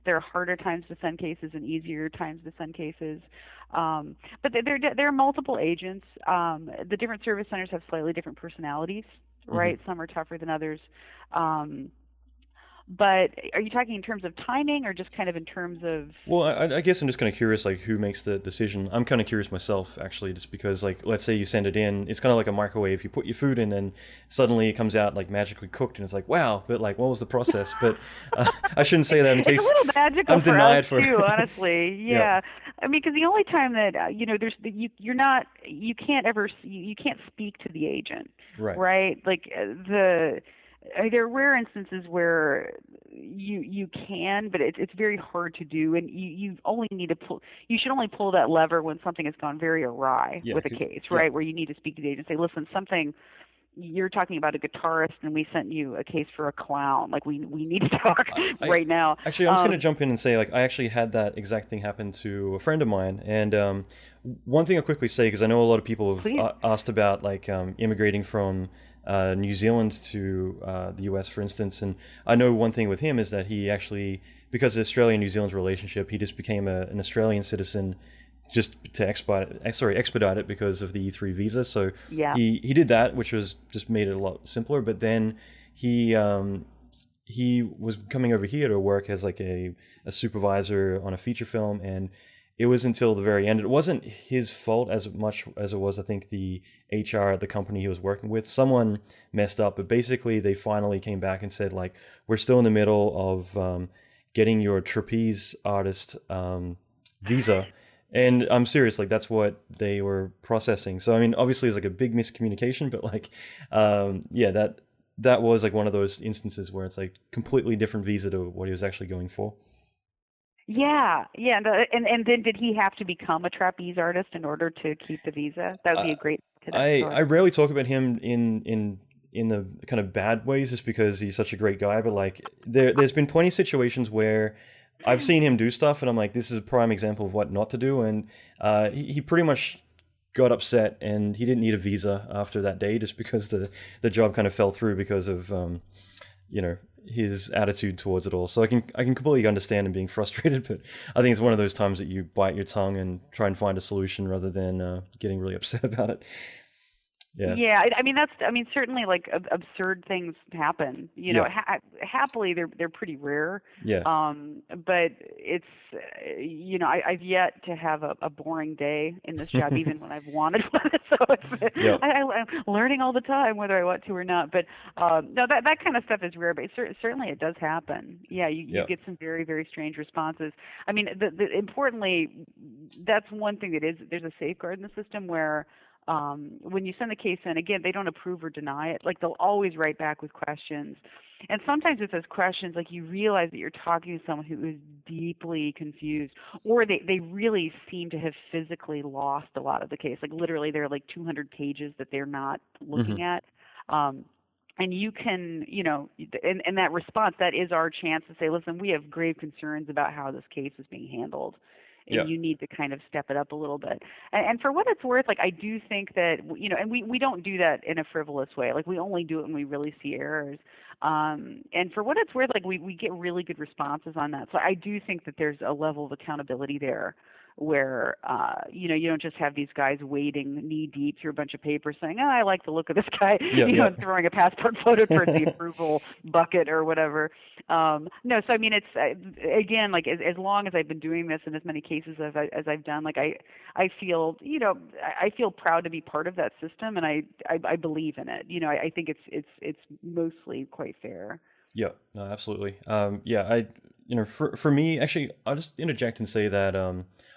There are harder times to send cases and easier times to send cases. But there are multiple agents. The different service centers have slightly different personalities, right? Mm-hmm. Some are tougher than others. But are you talking in terms of timing or just kind of in terms of... Well, I guess I'm just kind of curious, like, who makes the decision. I'm kind of curious myself, actually, just because, like, let's say you send it in. It's kind of like a microwave. You put your food in and suddenly it comes out, like, magically cooked. And it's like, wow, but, like, what was the process? But I shouldn't say that in case it's a little magical I'm denied for us, too, honestly. Yeah. Yeah. I mean, because the only time that, you can't speak to the agent. Right? Like, there are rare instances where you can, but it's very hard to do, and you only need to pull. You should only pull that lever when something has gone very awry with a case, right? Where you need to speak to the agent, say, listen, something. You're talking about a guitarist, and we sent you a case for a clown. Like we need to talk right now. Actually, I'm just going to jump in and say, like, I actually had that exact thing happen to a friend of mine, and one thing I'll quickly say, because I know a lot of people have asked about like immigrating from New Zealand to the US, for instance. And I know one thing with him is that he actually, because of Australia and New Zealand's relationship, he just became an Australian citizen just to expedite it because of the E3 visa. So he did that, which was just made it a lot simpler. But then he was coming over here to work as like a supervisor on a feature film, and it was until the very end. It wasn't his fault as much as it was, I think, the HR at the company he was working with. Someone messed up, but basically they finally came back and said, like, we're still in the middle of getting your trapeze artist visa. And I'm serious, like, that's what they were processing. So, I mean, obviously it's like a big miscommunication, but like, that was like one of those instances where it's like completely different visa to what he was actually going for. Yeah. And then did he have to become a trapeze artist in order to keep the visa? That would be a great. I rarely talk about him in the kind of bad ways, just because he's such a great guy. But like, there's been plenty of situations where I've seen him do stuff, and I'm like, this is a prime example of what not to do. And he pretty much got upset, and he didn't need a visa after that day, just because the job kind of fell through because of his attitude towards it all. So I can completely understand him being frustrated, but I think it's one of those times that you bite your tongue and try and find a solution rather than getting really upset about it. Yeah. I mean, certainly like absurd things happen. Happily they're pretty rare. Yeah. But it's I've yet to have a boring day in this job, even when I've wanted one. So I'm learning all the time whether I want to or not. But no, that kind of stuff is rare. But certainly it does happen. Yeah, you get some very, very strange responses. I mean, importantly, that's one thing that is, there's a safeguard in the system where when you send the case in, again, they don't approve or deny it. Like they'll always write back with questions. And sometimes with those questions, like you realize that you're talking to someone who is deeply confused, or they really seem to have physically lost a lot of the case. Like literally there are like 200 pages that they're not looking at. And you can, in that response, that is our chance to say, listen, we have grave concerns about how this case is being handled. And you need to kind of step it up a little bit. And for what it's worth, like I do think that, and we don't do that in a frivolous way. Like we only do it when we really see errors. And for what it's worth, like we get really good responses on that. So I do think that there's a level of accountability there where, you don't just have these guys wading knee deep through a bunch of papers saying, oh, I like the look of this guy, and throwing a passport photo towards the approval bucket or whatever. No, so I mean, it's, again, like as long as I've been doing this in as many cases as I've done, like I feel, I feel proud to be part of that system, and I believe in it. I think it's mostly quite fair. Yeah, no, absolutely. For me, actually, I'll just interject and say that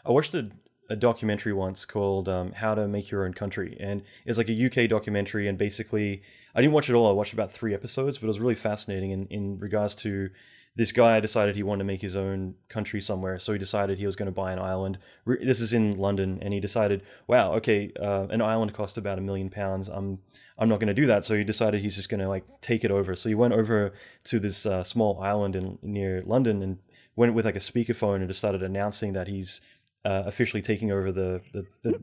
I watched a documentary once called How to Make Your Own Country, and it's like a UK documentary, and basically, I didn't watch it all, I watched about 3 episodes, but it was really fascinating in regards to this guy decided he wanted to make his own country somewhere, so he decided he was going to buy an island. This is in London, and he decided, wow, okay, an island cost about £1 million. I'm not going to do that, so he decided he's just going to like take it over. So he went over to this small island near London and went with like a speakerphone and just started announcing that he's officially taking over the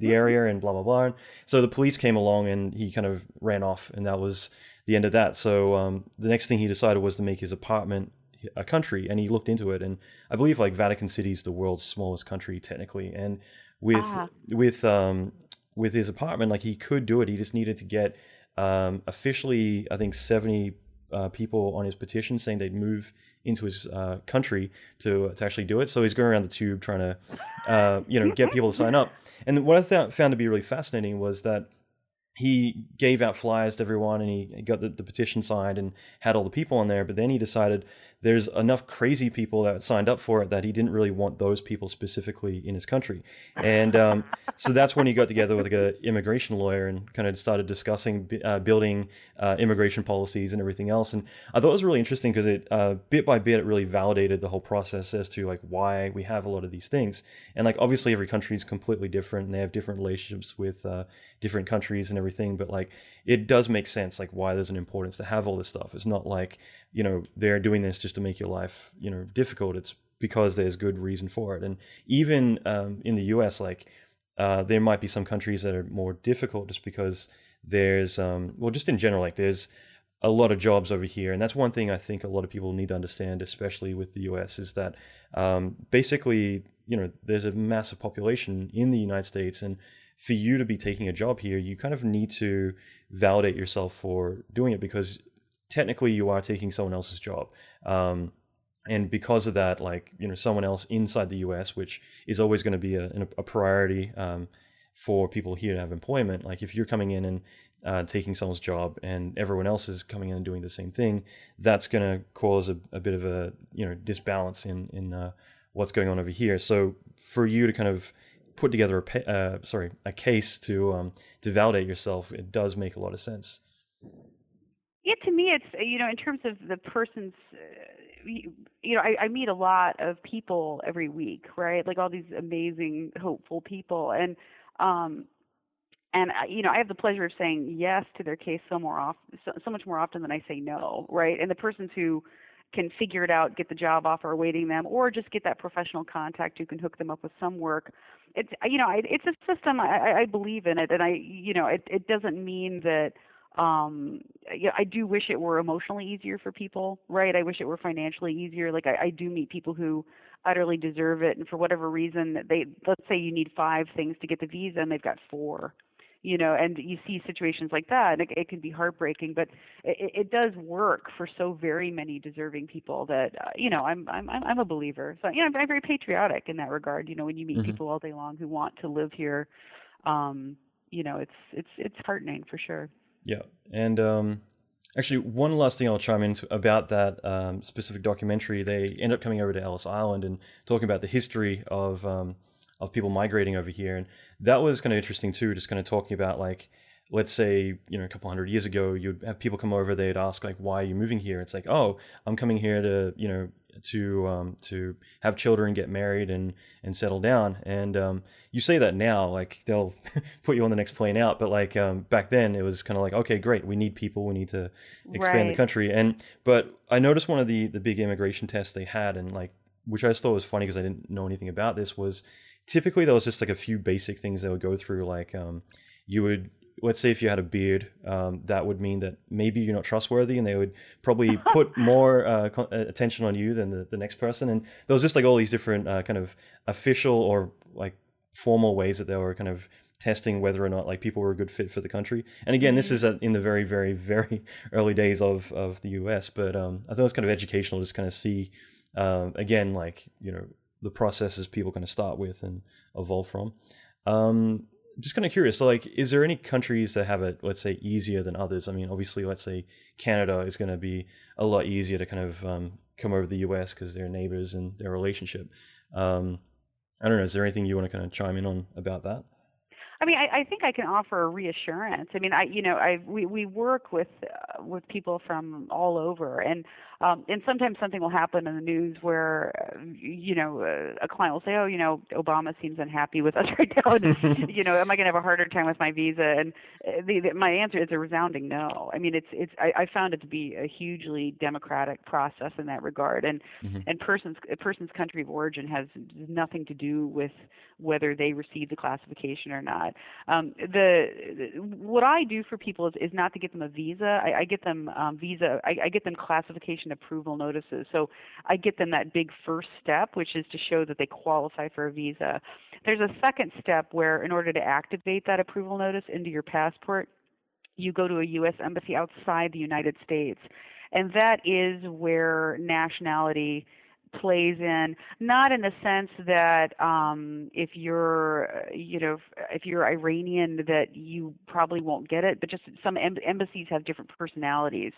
area and blah blah blah. So the police came along and he kind of ran off, and that was the end of that. So the next thing he decided was to make his apartment a country, and he looked into it, and I believe like Vatican City is the world's smallest country technically, and with his apartment, like he could do it. He just needed to get officially, I think 70 people on his petition saying they'd move into his country to actually do it. So he's going around the tube trying to get people to sign up. And what I found to be really fascinating was that he gave out flyers to everyone, and he got the petition signed and had all the people on there. But then he decided there's enough crazy people that signed up for it that he didn't really want those people specifically in his country. And so that's when he got together with like an immigration lawyer and kind of started discussing building immigration policies and everything else. And I thought it was really interesting because it bit by bit, it really validated the whole process as to like why we have a lot of these things. And like obviously every country is completely different, and they have different relationships with different countries and everything, but like it does make sense like why there's an importance to have all this stuff. It's not like they're doing this just to make your life difficult. It's because there's good reason for it. And even in the US, like there might be some countries that are more difficult just because there's just in general, like there's a lot of jobs over here. And that's one thing I think a lot of people need to understand, especially with the US, is that basically there's a massive population in the United States, and for you to be taking a job here, you kind of need to validate yourself for doing it, because technically you are taking someone else's job. And because of that, like, someone else inside the US, which is always going to be a priority for people here to have employment. Like if you're coming in and taking someone's job and everyone else is coming in and doing the same thing, that's going to cause a bit of a, disbalance in what's going on over here. So for you to kind of put together a case to validate yourself, it does make a lot of sense. Yeah, to me, it's in terms of the person's, I meet a lot of people every week, right? Like all these amazing, hopeful people, and I have the pleasure of saying yes to their case so much more often than I say no, right? And the persons who can figure it out, get the job offer awaiting them, or just get that professional contact who can hook them up with some work. It's it's a system. I believe in it, and it doesn't mean that. I do wish it were emotionally easier for people, right? I wish it were financially easier. Like I do meet people who utterly deserve it, and for whatever reason, let's say you need 5 things to get the visa, and they've got 4. And you see situations like that, and it can be heartbreaking, but it does work for so very many deserving people that, I'm a believer. So, I'm very patriotic in that regard. When you meet people all day long who want to live here, it's heartening for sure. Yeah. And actually, one last thing I'll chime in about that specific documentary. They end up coming over to Ellis Island and talking about the history of of people migrating over here, and that was kind of interesting too. Just kind of talking about like, let's say, a couple hundred years ago, you'd have people come over, they'd ask like, why are you moving here? It's like, oh, I'm coming here to to have children, get married, and settle down. And you say that now, like they'll put you on the next plane out, but like back then it was kind of like, okay, great, we need people, we need to expand the country. But I noticed one of the big immigration tests they had, and like, which I just thought was funny because I didn't know anything about this, was typically there was just like a few basic things they would go through, like you would, let's say if you had a beard, that would mean that maybe you're not trustworthy, and they would probably put more attention on you than the next person. And there was just like all these different kind of official or like formal ways that they were kind of testing whether or not like people were a good fit for the country. And again, this is in the very, very, very early days of the US, but I thought it was kind of educational to just kind of see, again, like, the processes people kind of start with and evolve from. Just kind of curious, so like, is there any countries that have it, let's say, easier than others? I mean, obviously, let's say Canada is going to be a lot easier to kind of come over to the US because they're neighbors and their relationship. I don't know, is there anything you want to kind of chime in on about that? I mean, I think I can offer a reassurance. I mean, we work with people from all over, and sometimes something will happen in the news where a client will say, oh, Obama seems unhappy with us right now, and am I going to have a harder time with my visa? And my answer is a resounding no. I mean, I found it to be a hugely democratic process in that regard, and a person's country of origin has nothing to do with whether they receive the classification or not. What I do for people is not to get them a visa. I get them I get them classification approval notices. So I get them that big first step, which is to show that they qualify for a visa. There's a second step where, in order to activate that approval notice into your passport, you go to a U.S. embassy outside the United States, and that is where nationality plays in, not in the sense that if you're Iranian that you probably won't get it, but just some embassies have different personalities,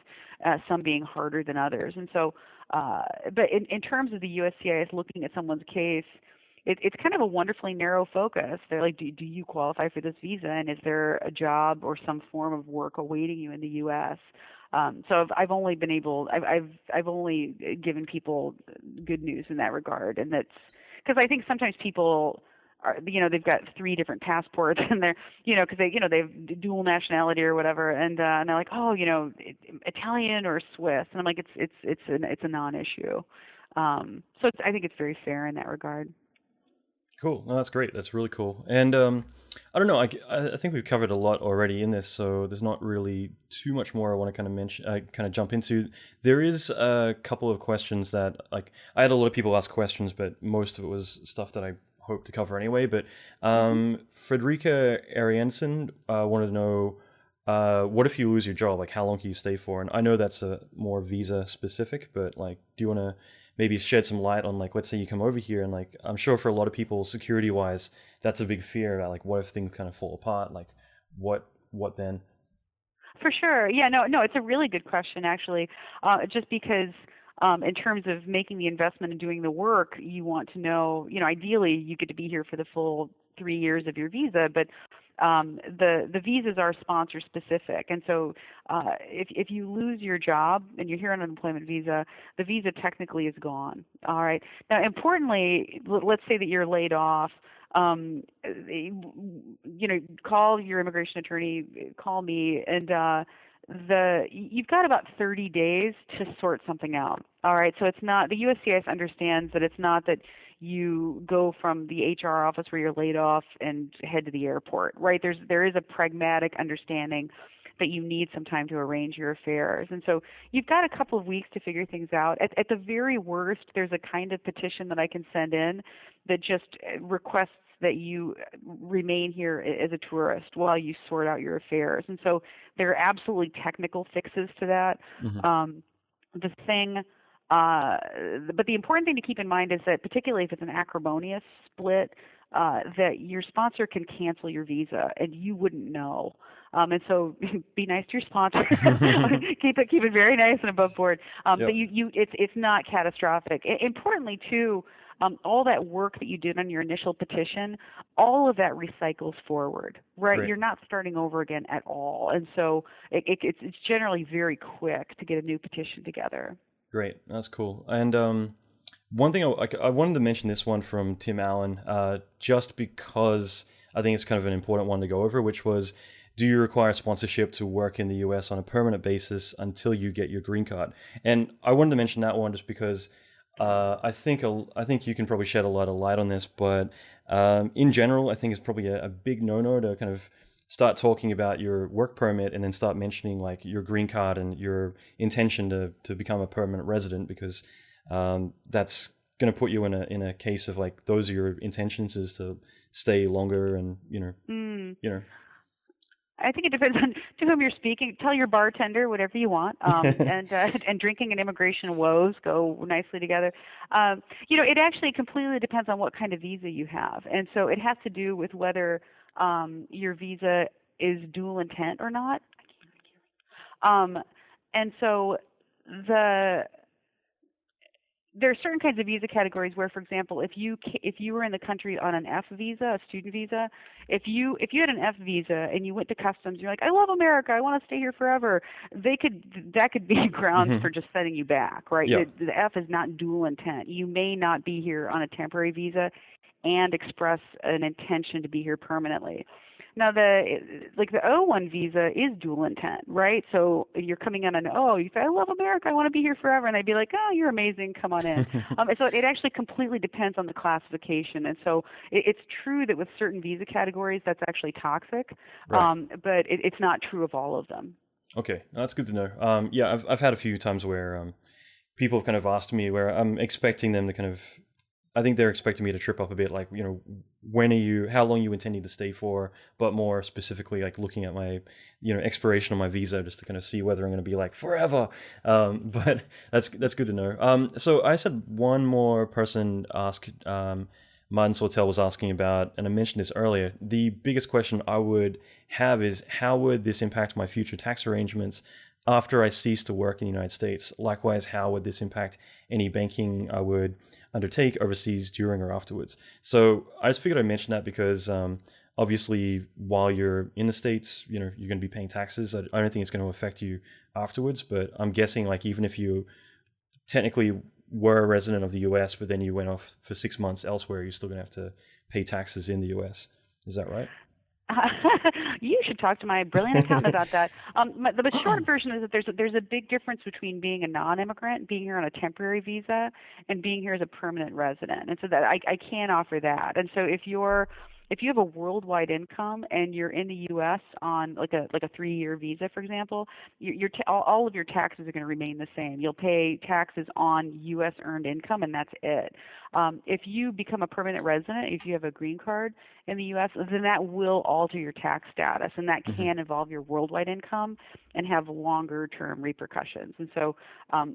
some being harder than others. And so, but in terms of the USCIS looking at someone's case, it's kind of a wonderfully narrow focus. They're like, do you qualify for this visa, and is there a job or some form of work awaiting you in the U.S.? So I've only given people good news in that regard, and that's because I think sometimes people are, they've got 3 different passports, and they're, because they have dual nationality or whatever, and they're like, oh, Italian or Swiss, and I'm like, it's a non-issue. So I think it's very fair in that regard. Cool. No, that's great. That's really cool. And I don't know. I think we've covered a lot already in this, so there's not really too much more I want to kind of mention. Kind of jump into. There is a couple of questions that, like, I had a lot of people ask questions, but most of it was stuff that I hope to cover anyway. But Frederica Ariensen wanted to know, what if you lose your job? Like, how long can you stay for? And I know that's a more visa specific, but like, do you want to maybe shed some light on, like, let's say you come over here, and like, I'm sure for a lot of people, security wise, that's a big fear about, like, what if things kind of fall apart? Like, what then? For sure. Yeah, no, it's a really good question, actually, just because in terms of making the investment and doing the work, you want to know, ideally you get to be here for the full 3 years of your visa, but the visas are sponsor specific, and so if you lose your job and you're here on an employment visa, the visa technically is gone. All right. Now, importantly, let's say that you're laid off. Call your immigration attorney, call me, and you've got about 30 days to sort something out. All right. So it's not, the USCIS understands that it's not that you go from the HR office where you're laid off and head to the airport, right? There is a pragmatic understanding that you need some time to arrange your affairs. And so you've got a couple of weeks to figure things out. At the very worst, there's a kind of petition that I can send in that just requests that you remain here as a tourist while you sort out your affairs. And so there are absolutely technical fixes to that. But the important thing to keep in mind is that, particularly if it's an acrimonious split, that your sponsor can cancel your visa and you wouldn't know. And so be nice to your sponsor. keep it very nice and above board. But it's not catastrophic. Importantly, too, all that work that you did on your initial petition, all of that recycles forward, right? Great. You're not starting over again at all. And so it's generally very quick to get a new petition together. Great, that's cool. And one thing I wanted to mention this one from Tim Allen, just because I think it's kind of an important one to go over, which was, do you require sponsorship to work in the US on a permanent basis until you get your green card? And I wanted to mention that one just because I think you can probably shed a lot of light on this, but in general, I think it's probably a big no-no to kind of start talking about your work permit and then start mentioning like your green card and your intention to become a permanent resident, because that's going to put you in a case of like those are your intentions is to stay longer and you know. I think it depends on to whom you're speaking. Tell your bartender whatever you want, and drinking and immigration woes go nicely together. It actually completely depends on what kind of visa you have, and so it has to do with whether your visa is dual intent or not. And so there are certain kinds of visa categories where, for example, if you were in the country on an F visa, a student visa, if you had an F visa and you went to customs, you're like, I love America, I want to stay here forever. That could be grounds for just sending you back, right? Yeah. The F is not dual intent. You may not be here on a temporary visa and express an intention to be here permanently. Now, the O1 visa is dual intent, right? So you're coming in on O, you say, I love America, I want to be here forever. And I'd be like, oh, you're amazing, come on in. So it actually completely depends on the classification. And so it's true that with certain visa categories, that's actually toxic, Right. but it's not true of all of them. Okay, that's good to know. Yeah, I've had a few times where people have kind of asked me where I'm expecting them to kind of, I think they're expecting me to trip up a bit, like, how long you intending to stay for, but more specifically, like looking at my, expiration of my visa just to kind of see whether I'm going to be like forever. But that's good to know. So I said one more person asked, Martin Sortel was asking about, and I mentioned this earlier, the biggest question I would have is how would this impact my future tax arrangements after I cease to work in the United States? Likewise, how would this impact any banking I would undertake overseas during or afterwards? So I just figured I'd mention that because obviously while you're in the States, you're going to be paying taxes. I don't think it's going to affect you afterwards, but I'm guessing like even if you technically were a resident of the US, but then you went off for 6 months elsewhere, you're still going to have to pay taxes in the US. Is that right? You should talk to my brilliant accountant about that. The short version is that there's a big difference between being a non-immigrant, being here on a temporary visa, and being here as a permanent resident. And so that I can offer that. And so if you have a worldwide income and you're in the U.S. on like a 3-year visa, for example, all of your taxes are going to remain the same. You'll pay taxes on U.S. earned income, and that's it. If you become a permanent resident, if you have a green card in the U.S., then that will alter your tax status, and that can involve your worldwide income and have longer-term repercussions. And so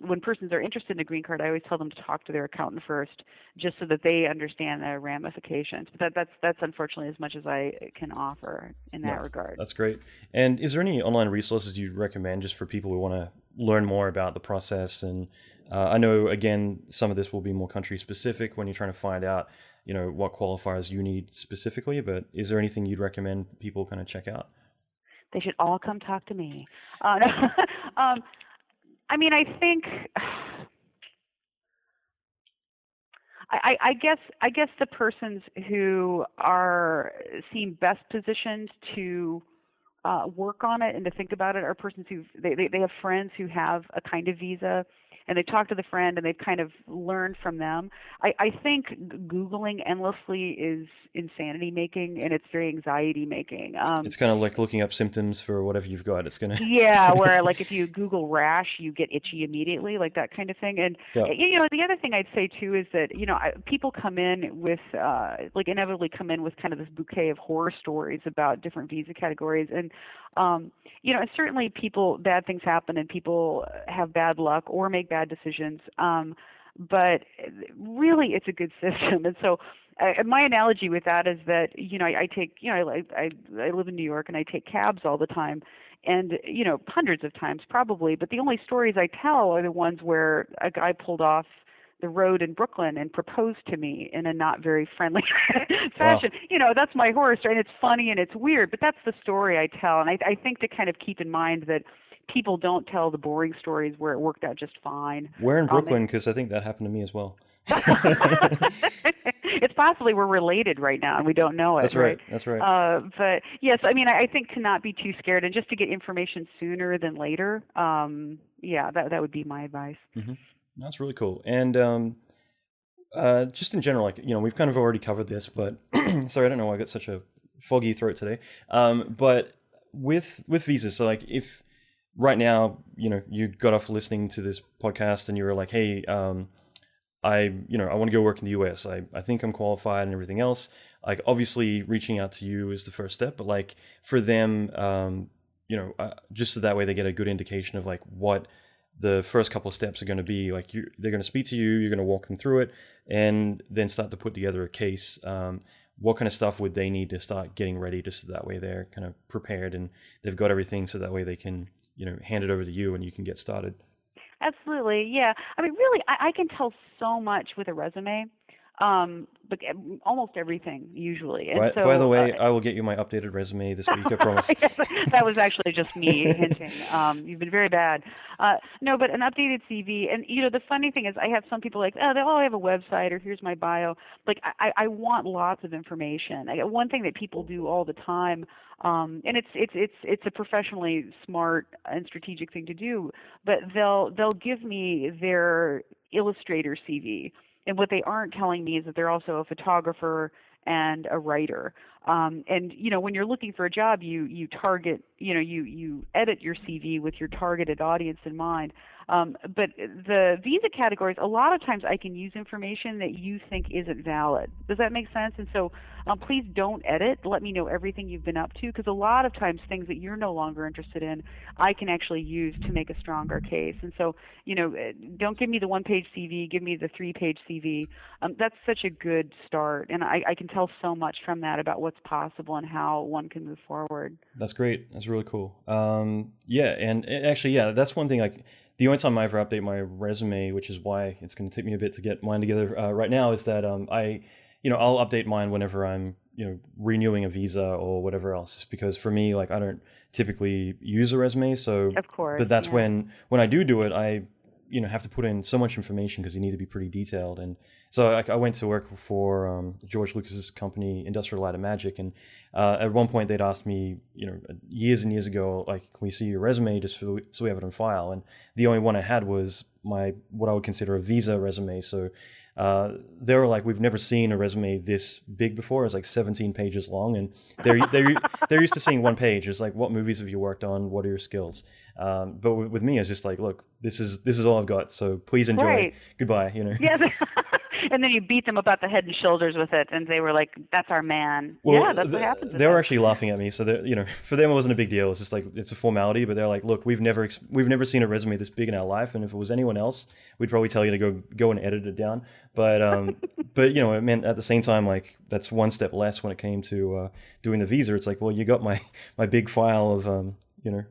when persons are interested in a green card, I always tell them to talk to their accountant first, just so that they understand the ramifications. But that's unfortunately as much as I can offer in that regard. That's great. And is there any online resources you'd recommend just for people who want to learn more about the process? And I know, again, some of this will be more country specific when you're trying to find out, what qualifiers you need specifically, but is there anything you'd recommend people kind of check out? They should all come talk to me. I mean, I think, I guess the persons who seem best positioned to work on it and to think about it are persons who they have friends who have a kind of visa, and they talk to the friend and they've kind of learned from them. I think Googling endlessly is insanity making, and it's very anxiety making. It's kind of like looking up symptoms for whatever you've got. It's going to... Yeah, where like if you Google rash, you get itchy immediately, like that kind of thing. And, the other thing I'd say too is that, people come in with, inevitably come in with kind of this bouquet of horror stories about different visa categories. And, and certainly bad things happen and people have bad luck or make bad decisions. But really it's a good system. And so my analogy with that is that, I take, I live in New York and I take cabs all the time, and, hundreds of times probably, but the only stories I tell are the ones where a guy pulled off the road in Brooklyn and proposed to me in a not very friendly fashion. Wow. That's my horse, and it's funny and it's weird, but that's the story I tell. And I think to kind of keep in mind that people don't tell the boring stories where it worked out just fine. Where in Brooklyn? Because I think that happened to me as well. It's possibly we're related right now and we don't know it. That's right. That's right. But yes, I think to not be too scared and just to get information sooner than later. That would be my advice. Mm-hmm. That's really cool. And just in general, we've kind of already covered this, but sorry, I don't know why I got such a foggy throat today. But with visas, so if right now, you got off listening to this podcast and you were like, hey, I want to go work in the US. I think I'm qualified and everything else. Obviously reaching out to you is the first step, but for them, just so that way they get a good indication of what the first couple of steps are going to be. They're going to speak to you, you're going to walk them through it, and then start to put together a case. What kind of stuff would they need to start getting ready, just so that way they're kind of prepared and they've got everything, so that way they can hand it over to you and you can get started. Absolutely, yeah. Really, I can tell so much with a resume, but almost everything usually. And by the way, I will get you my updated resume this week, I promise. Yes, that was actually just me hinting. You've been very bad. No, but an updated CV. And the funny thing is, I have some people I have a website, or here's my bio. I want lots of information. One thing that people do all the time. And it's a professionally smart and strategic thing to do, but they'll give me their Illustrator CV, and what they aren't telling me is that they're also a photographer and a writer. And when you're looking for a job, you target, you edit your CV with your targeted audience in mind. But the visa categories, a lot of times I can use information that you think isn't valid. Does that make sense? And so please don't edit. Let me know everything you've been up to, because a lot of times things that you're no longer interested in, I can actually use to make a stronger case. And so, don't give me the one-page CV, give me the three-page CV. That's such a good start. And I can tell so much from that about what's possible and how one can move forward. That's great. That's really cool. And actually, that's one thing. The only time I ever update my resume, which is why it's going to take me a bit to get mine together right now, is that I'll update mine whenever I'm renewing a visa or whatever else. Just because for me, I don't typically use a resume, so of course. But that's when I do it, I have to put in so much information because you need to be pretty detailed. And so I went to work for George Lucas's company, Industrial Light and Magic, and at one point they'd asked me, years and years ago, can we see your resume just so we have it on file? And the only one I had was what I would consider a visa resume. So they were like, we've never seen a resume this big before. It's 17 pages long, and they're used to seeing one page. It's what movies have you worked on? What are your skills? But with me, it's just look, this is all I've got. So please enjoy. Right. Goodbye. Yeah. And then you beat them about the head and shoulders with it, and they were like, "That's our man." Well, that's what happens. They were actually laughing at me. So for them it wasn't a big deal. It's just it's a formality. But they're like, "Look, we've never seen a resume this big in our life, and if it was anyone else, we'd probably tell you to go and edit it down." But it meant at the same time that's one step less when it came to doing the visa. It's well, you got my big file of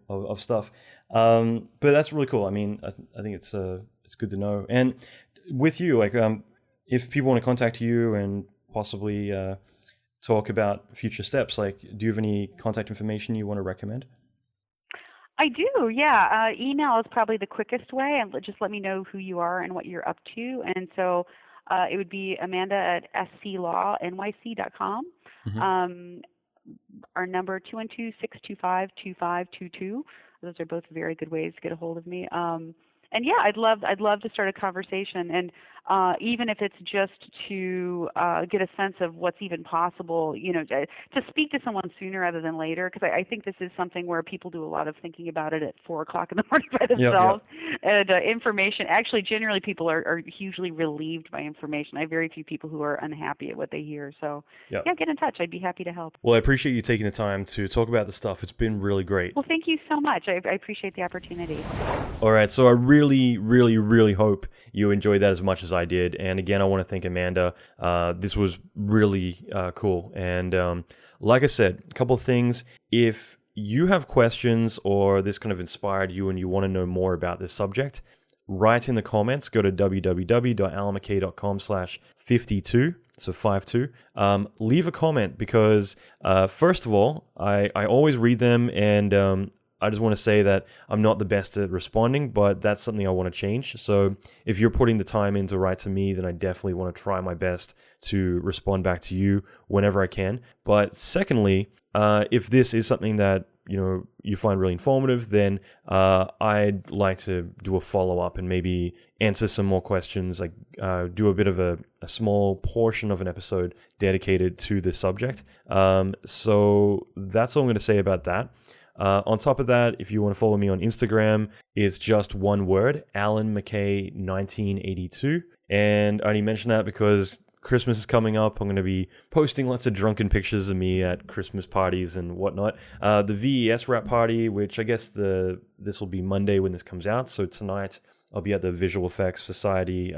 of stuff. But that's really cool. I think it's good to know. And with you, if people want to contact you and possibly talk about future steps, do you have any contact information you want to recommend? I do, yeah. Email is probably the quickest way, and just let me know who you are and what you're up to. And so it would be amanda@sclawnyc.com. Mm-hmm. Our number 212-625-2522. Those are both very good ways to get a hold of me. And yeah, I'd love to start a conversation, and even if it's just to get a sense of what's even possible, to speak to someone sooner rather than later, because I think this is something where people do a lot of thinking about it at 4 o'clock in the morning by themselves. Yep. And information, actually, generally people are hugely relieved by information. I have very few people who are unhappy at what they hear. So yep. Yeah, get in touch. I'd be happy to help. Well, I appreciate you taking the time to talk about this stuff. It's been really great. Well, thank you so much. I appreciate the opportunity. All right, so I really, really, really hope you enjoyed that as much as I did. And again, I want to thank Amanda. This was really cool. And like I said, a couple of things. If you have questions or this kind of inspired you and you want to know more about this subject, write in the comments. Go to www.alanmckay.com/52. So 52. Leave a comment because, first of all, I always read them, and I just want to say that I'm not the best at responding, but that's something I want to change. So if you're putting the time in to write to me, then I definitely want to try my best to respond back to you whenever I can. But secondly, if this is something that you find really informative, then I'd like to do a follow-up and maybe answer some more questions, like do a bit of a small portion of an episode dedicated to this subject. So that's all I'm going to say about that. On top of that, if you want to follow me on Instagram, it's just one word, Alan McKay 1982. And I only mention that because Christmas is coming up. I'm going to be posting lots of drunken pictures of me at Christmas parties and whatnot. The VES wrap party, which I guess this will be Monday when this comes out. So tonight I'll be at the Visual Effects Society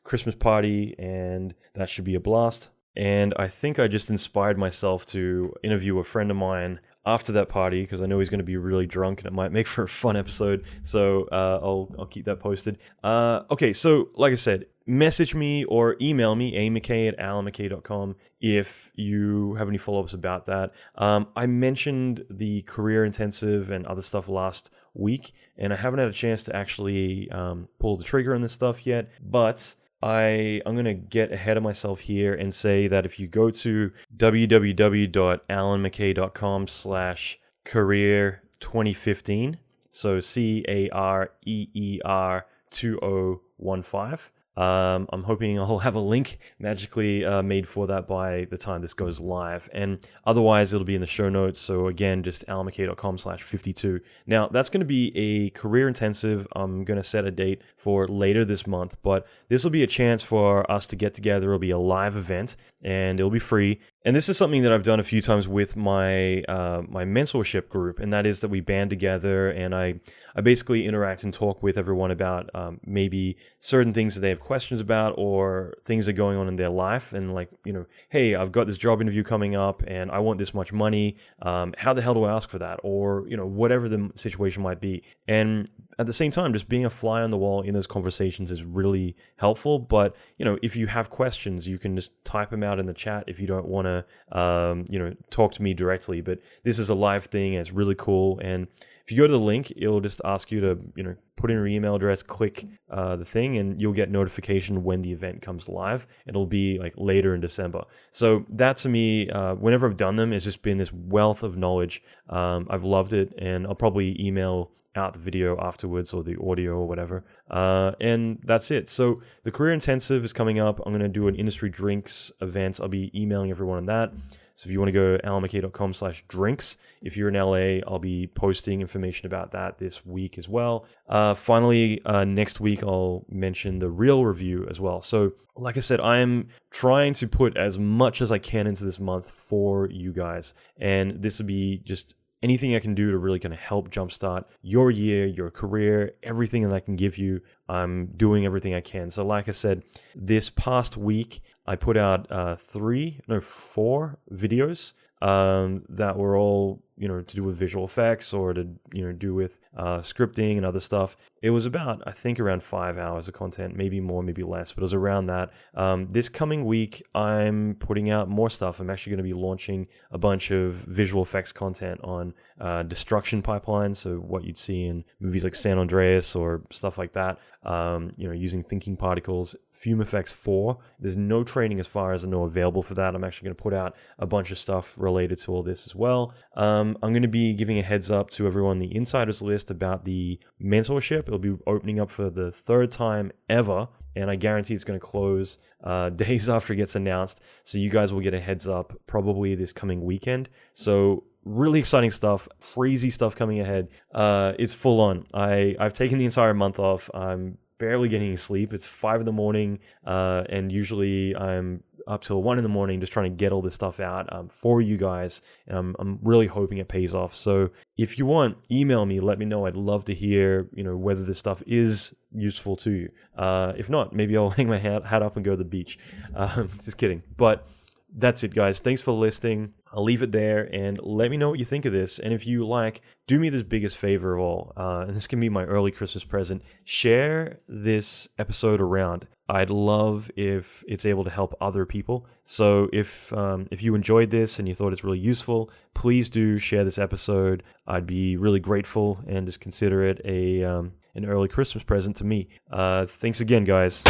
Christmas party, and that should be a blast. And I think I just inspired myself to interview a friend of mine after that party because I know he's going to be really drunk and it might make for a fun episode. So I'll keep that posted. Okay, so like I said, message me or email me, amckay@alanmckay.com, if you have any follow-ups about that. I mentioned the career intensive and other stuff last week, and I haven't had a chance to actually pull the trigger on this stuff yet, but I'm going to get ahead of myself here and say that if you go to www.alanmckay.com/career 2015, so CAREER 2015, I'm hoping I'll have a link magically made for that by the time this goes live. And otherwise, it'll be in the show notes. So again, just alanmckay.com/52. Now, that's going to be a career intensive. I'm going to set a date for later this month, but this will be a chance for us to get together. It'll be a live event and it'll be free. And this is something that I've done a few times with my my mentorship group, and that is that we band together and I basically interact and talk with everyone about maybe certain things that they have questions about or things that are going on in their life, and like, hey, I've got this job interview coming up and I want this much money. How the hell do I ask for that? Or, whatever the situation might be. And at the same time, just being a fly on the wall in those conversations is really helpful. But, if you have questions, you can just type them out in the chat if you don't want to, talk to me directly. But this is a live thing and it's really cool. And if you go to the link, it'll just ask you to, put in your email address, click the thing, and you'll get notification when the event comes live. It'll be like later in December. So that to me, whenever I've done them, it's just been this wealth of knowledge. I've loved it, and I'll probably email out the video afterwards or the audio or whatever. And that's it. So the career intensive is coming up. I'm going to do an industry drinks event. I'll be emailing everyone on that. So if you want to go to alanmckay.com/drinks, if you're in LA, I'll be posting information about that this week as well. Finally, next week, I'll mention the reel review as well. So like I said, I'm trying to put as much as I can into this month for you guys. And this will be just anything I can do to really kind of help jumpstart your year, your career, everything that I can give you. I'm doing everything I can. So like I said, this past week, I put out 4 videos that were all, to do with visual effects or to, do with scripting and other stuff. It was about, I think, around 5 hours of content, maybe more, maybe less, but it was around that. This coming week, I'm putting out more stuff. I'm actually going to be launching a bunch of visual effects content on destruction pipelines, so what you'd see in movies like San Andreas or stuff like that, using thinking particles. Fume Effects 4, there's no training as far as I know available for that. I'm actually going to put out a bunch of stuff related to all this as well. I'm going to be giving a heads up to everyone on the insiders list about the mentorship. It'll be opening up for the 3rd time ever, and I guarantee it's going to close days after it gets announced. So you guys will get a heads up probably this coming weekend. So really exciting stuff, crazy stuff coming ahead. It's full on. I've taken the entire month off. I'm barely getting any sleep. It's 5 a.m, and usually I'm up till 1 a.m. just trying to get all this stuff out for you guys, and I'm really hoping it pays off. So if you want, email me, let me know. I'd love to hear whether this stuff is useful to you. If not, maybe I'll hang my hat up and go to the beach. Just kidding. But that's it, guys. Thanks for listening. I'll leave it there, and let me know what you think of this. And if you like, do me this biggest favor of all, and this can be my early Christmas present, share this episode around. I'd love if it's able to help other people. So if you enjoyed this and you thought it's really useful, please do share this episode. I'd be really grateful, and just consider it an early Christmas present to me. Thanks again, guys.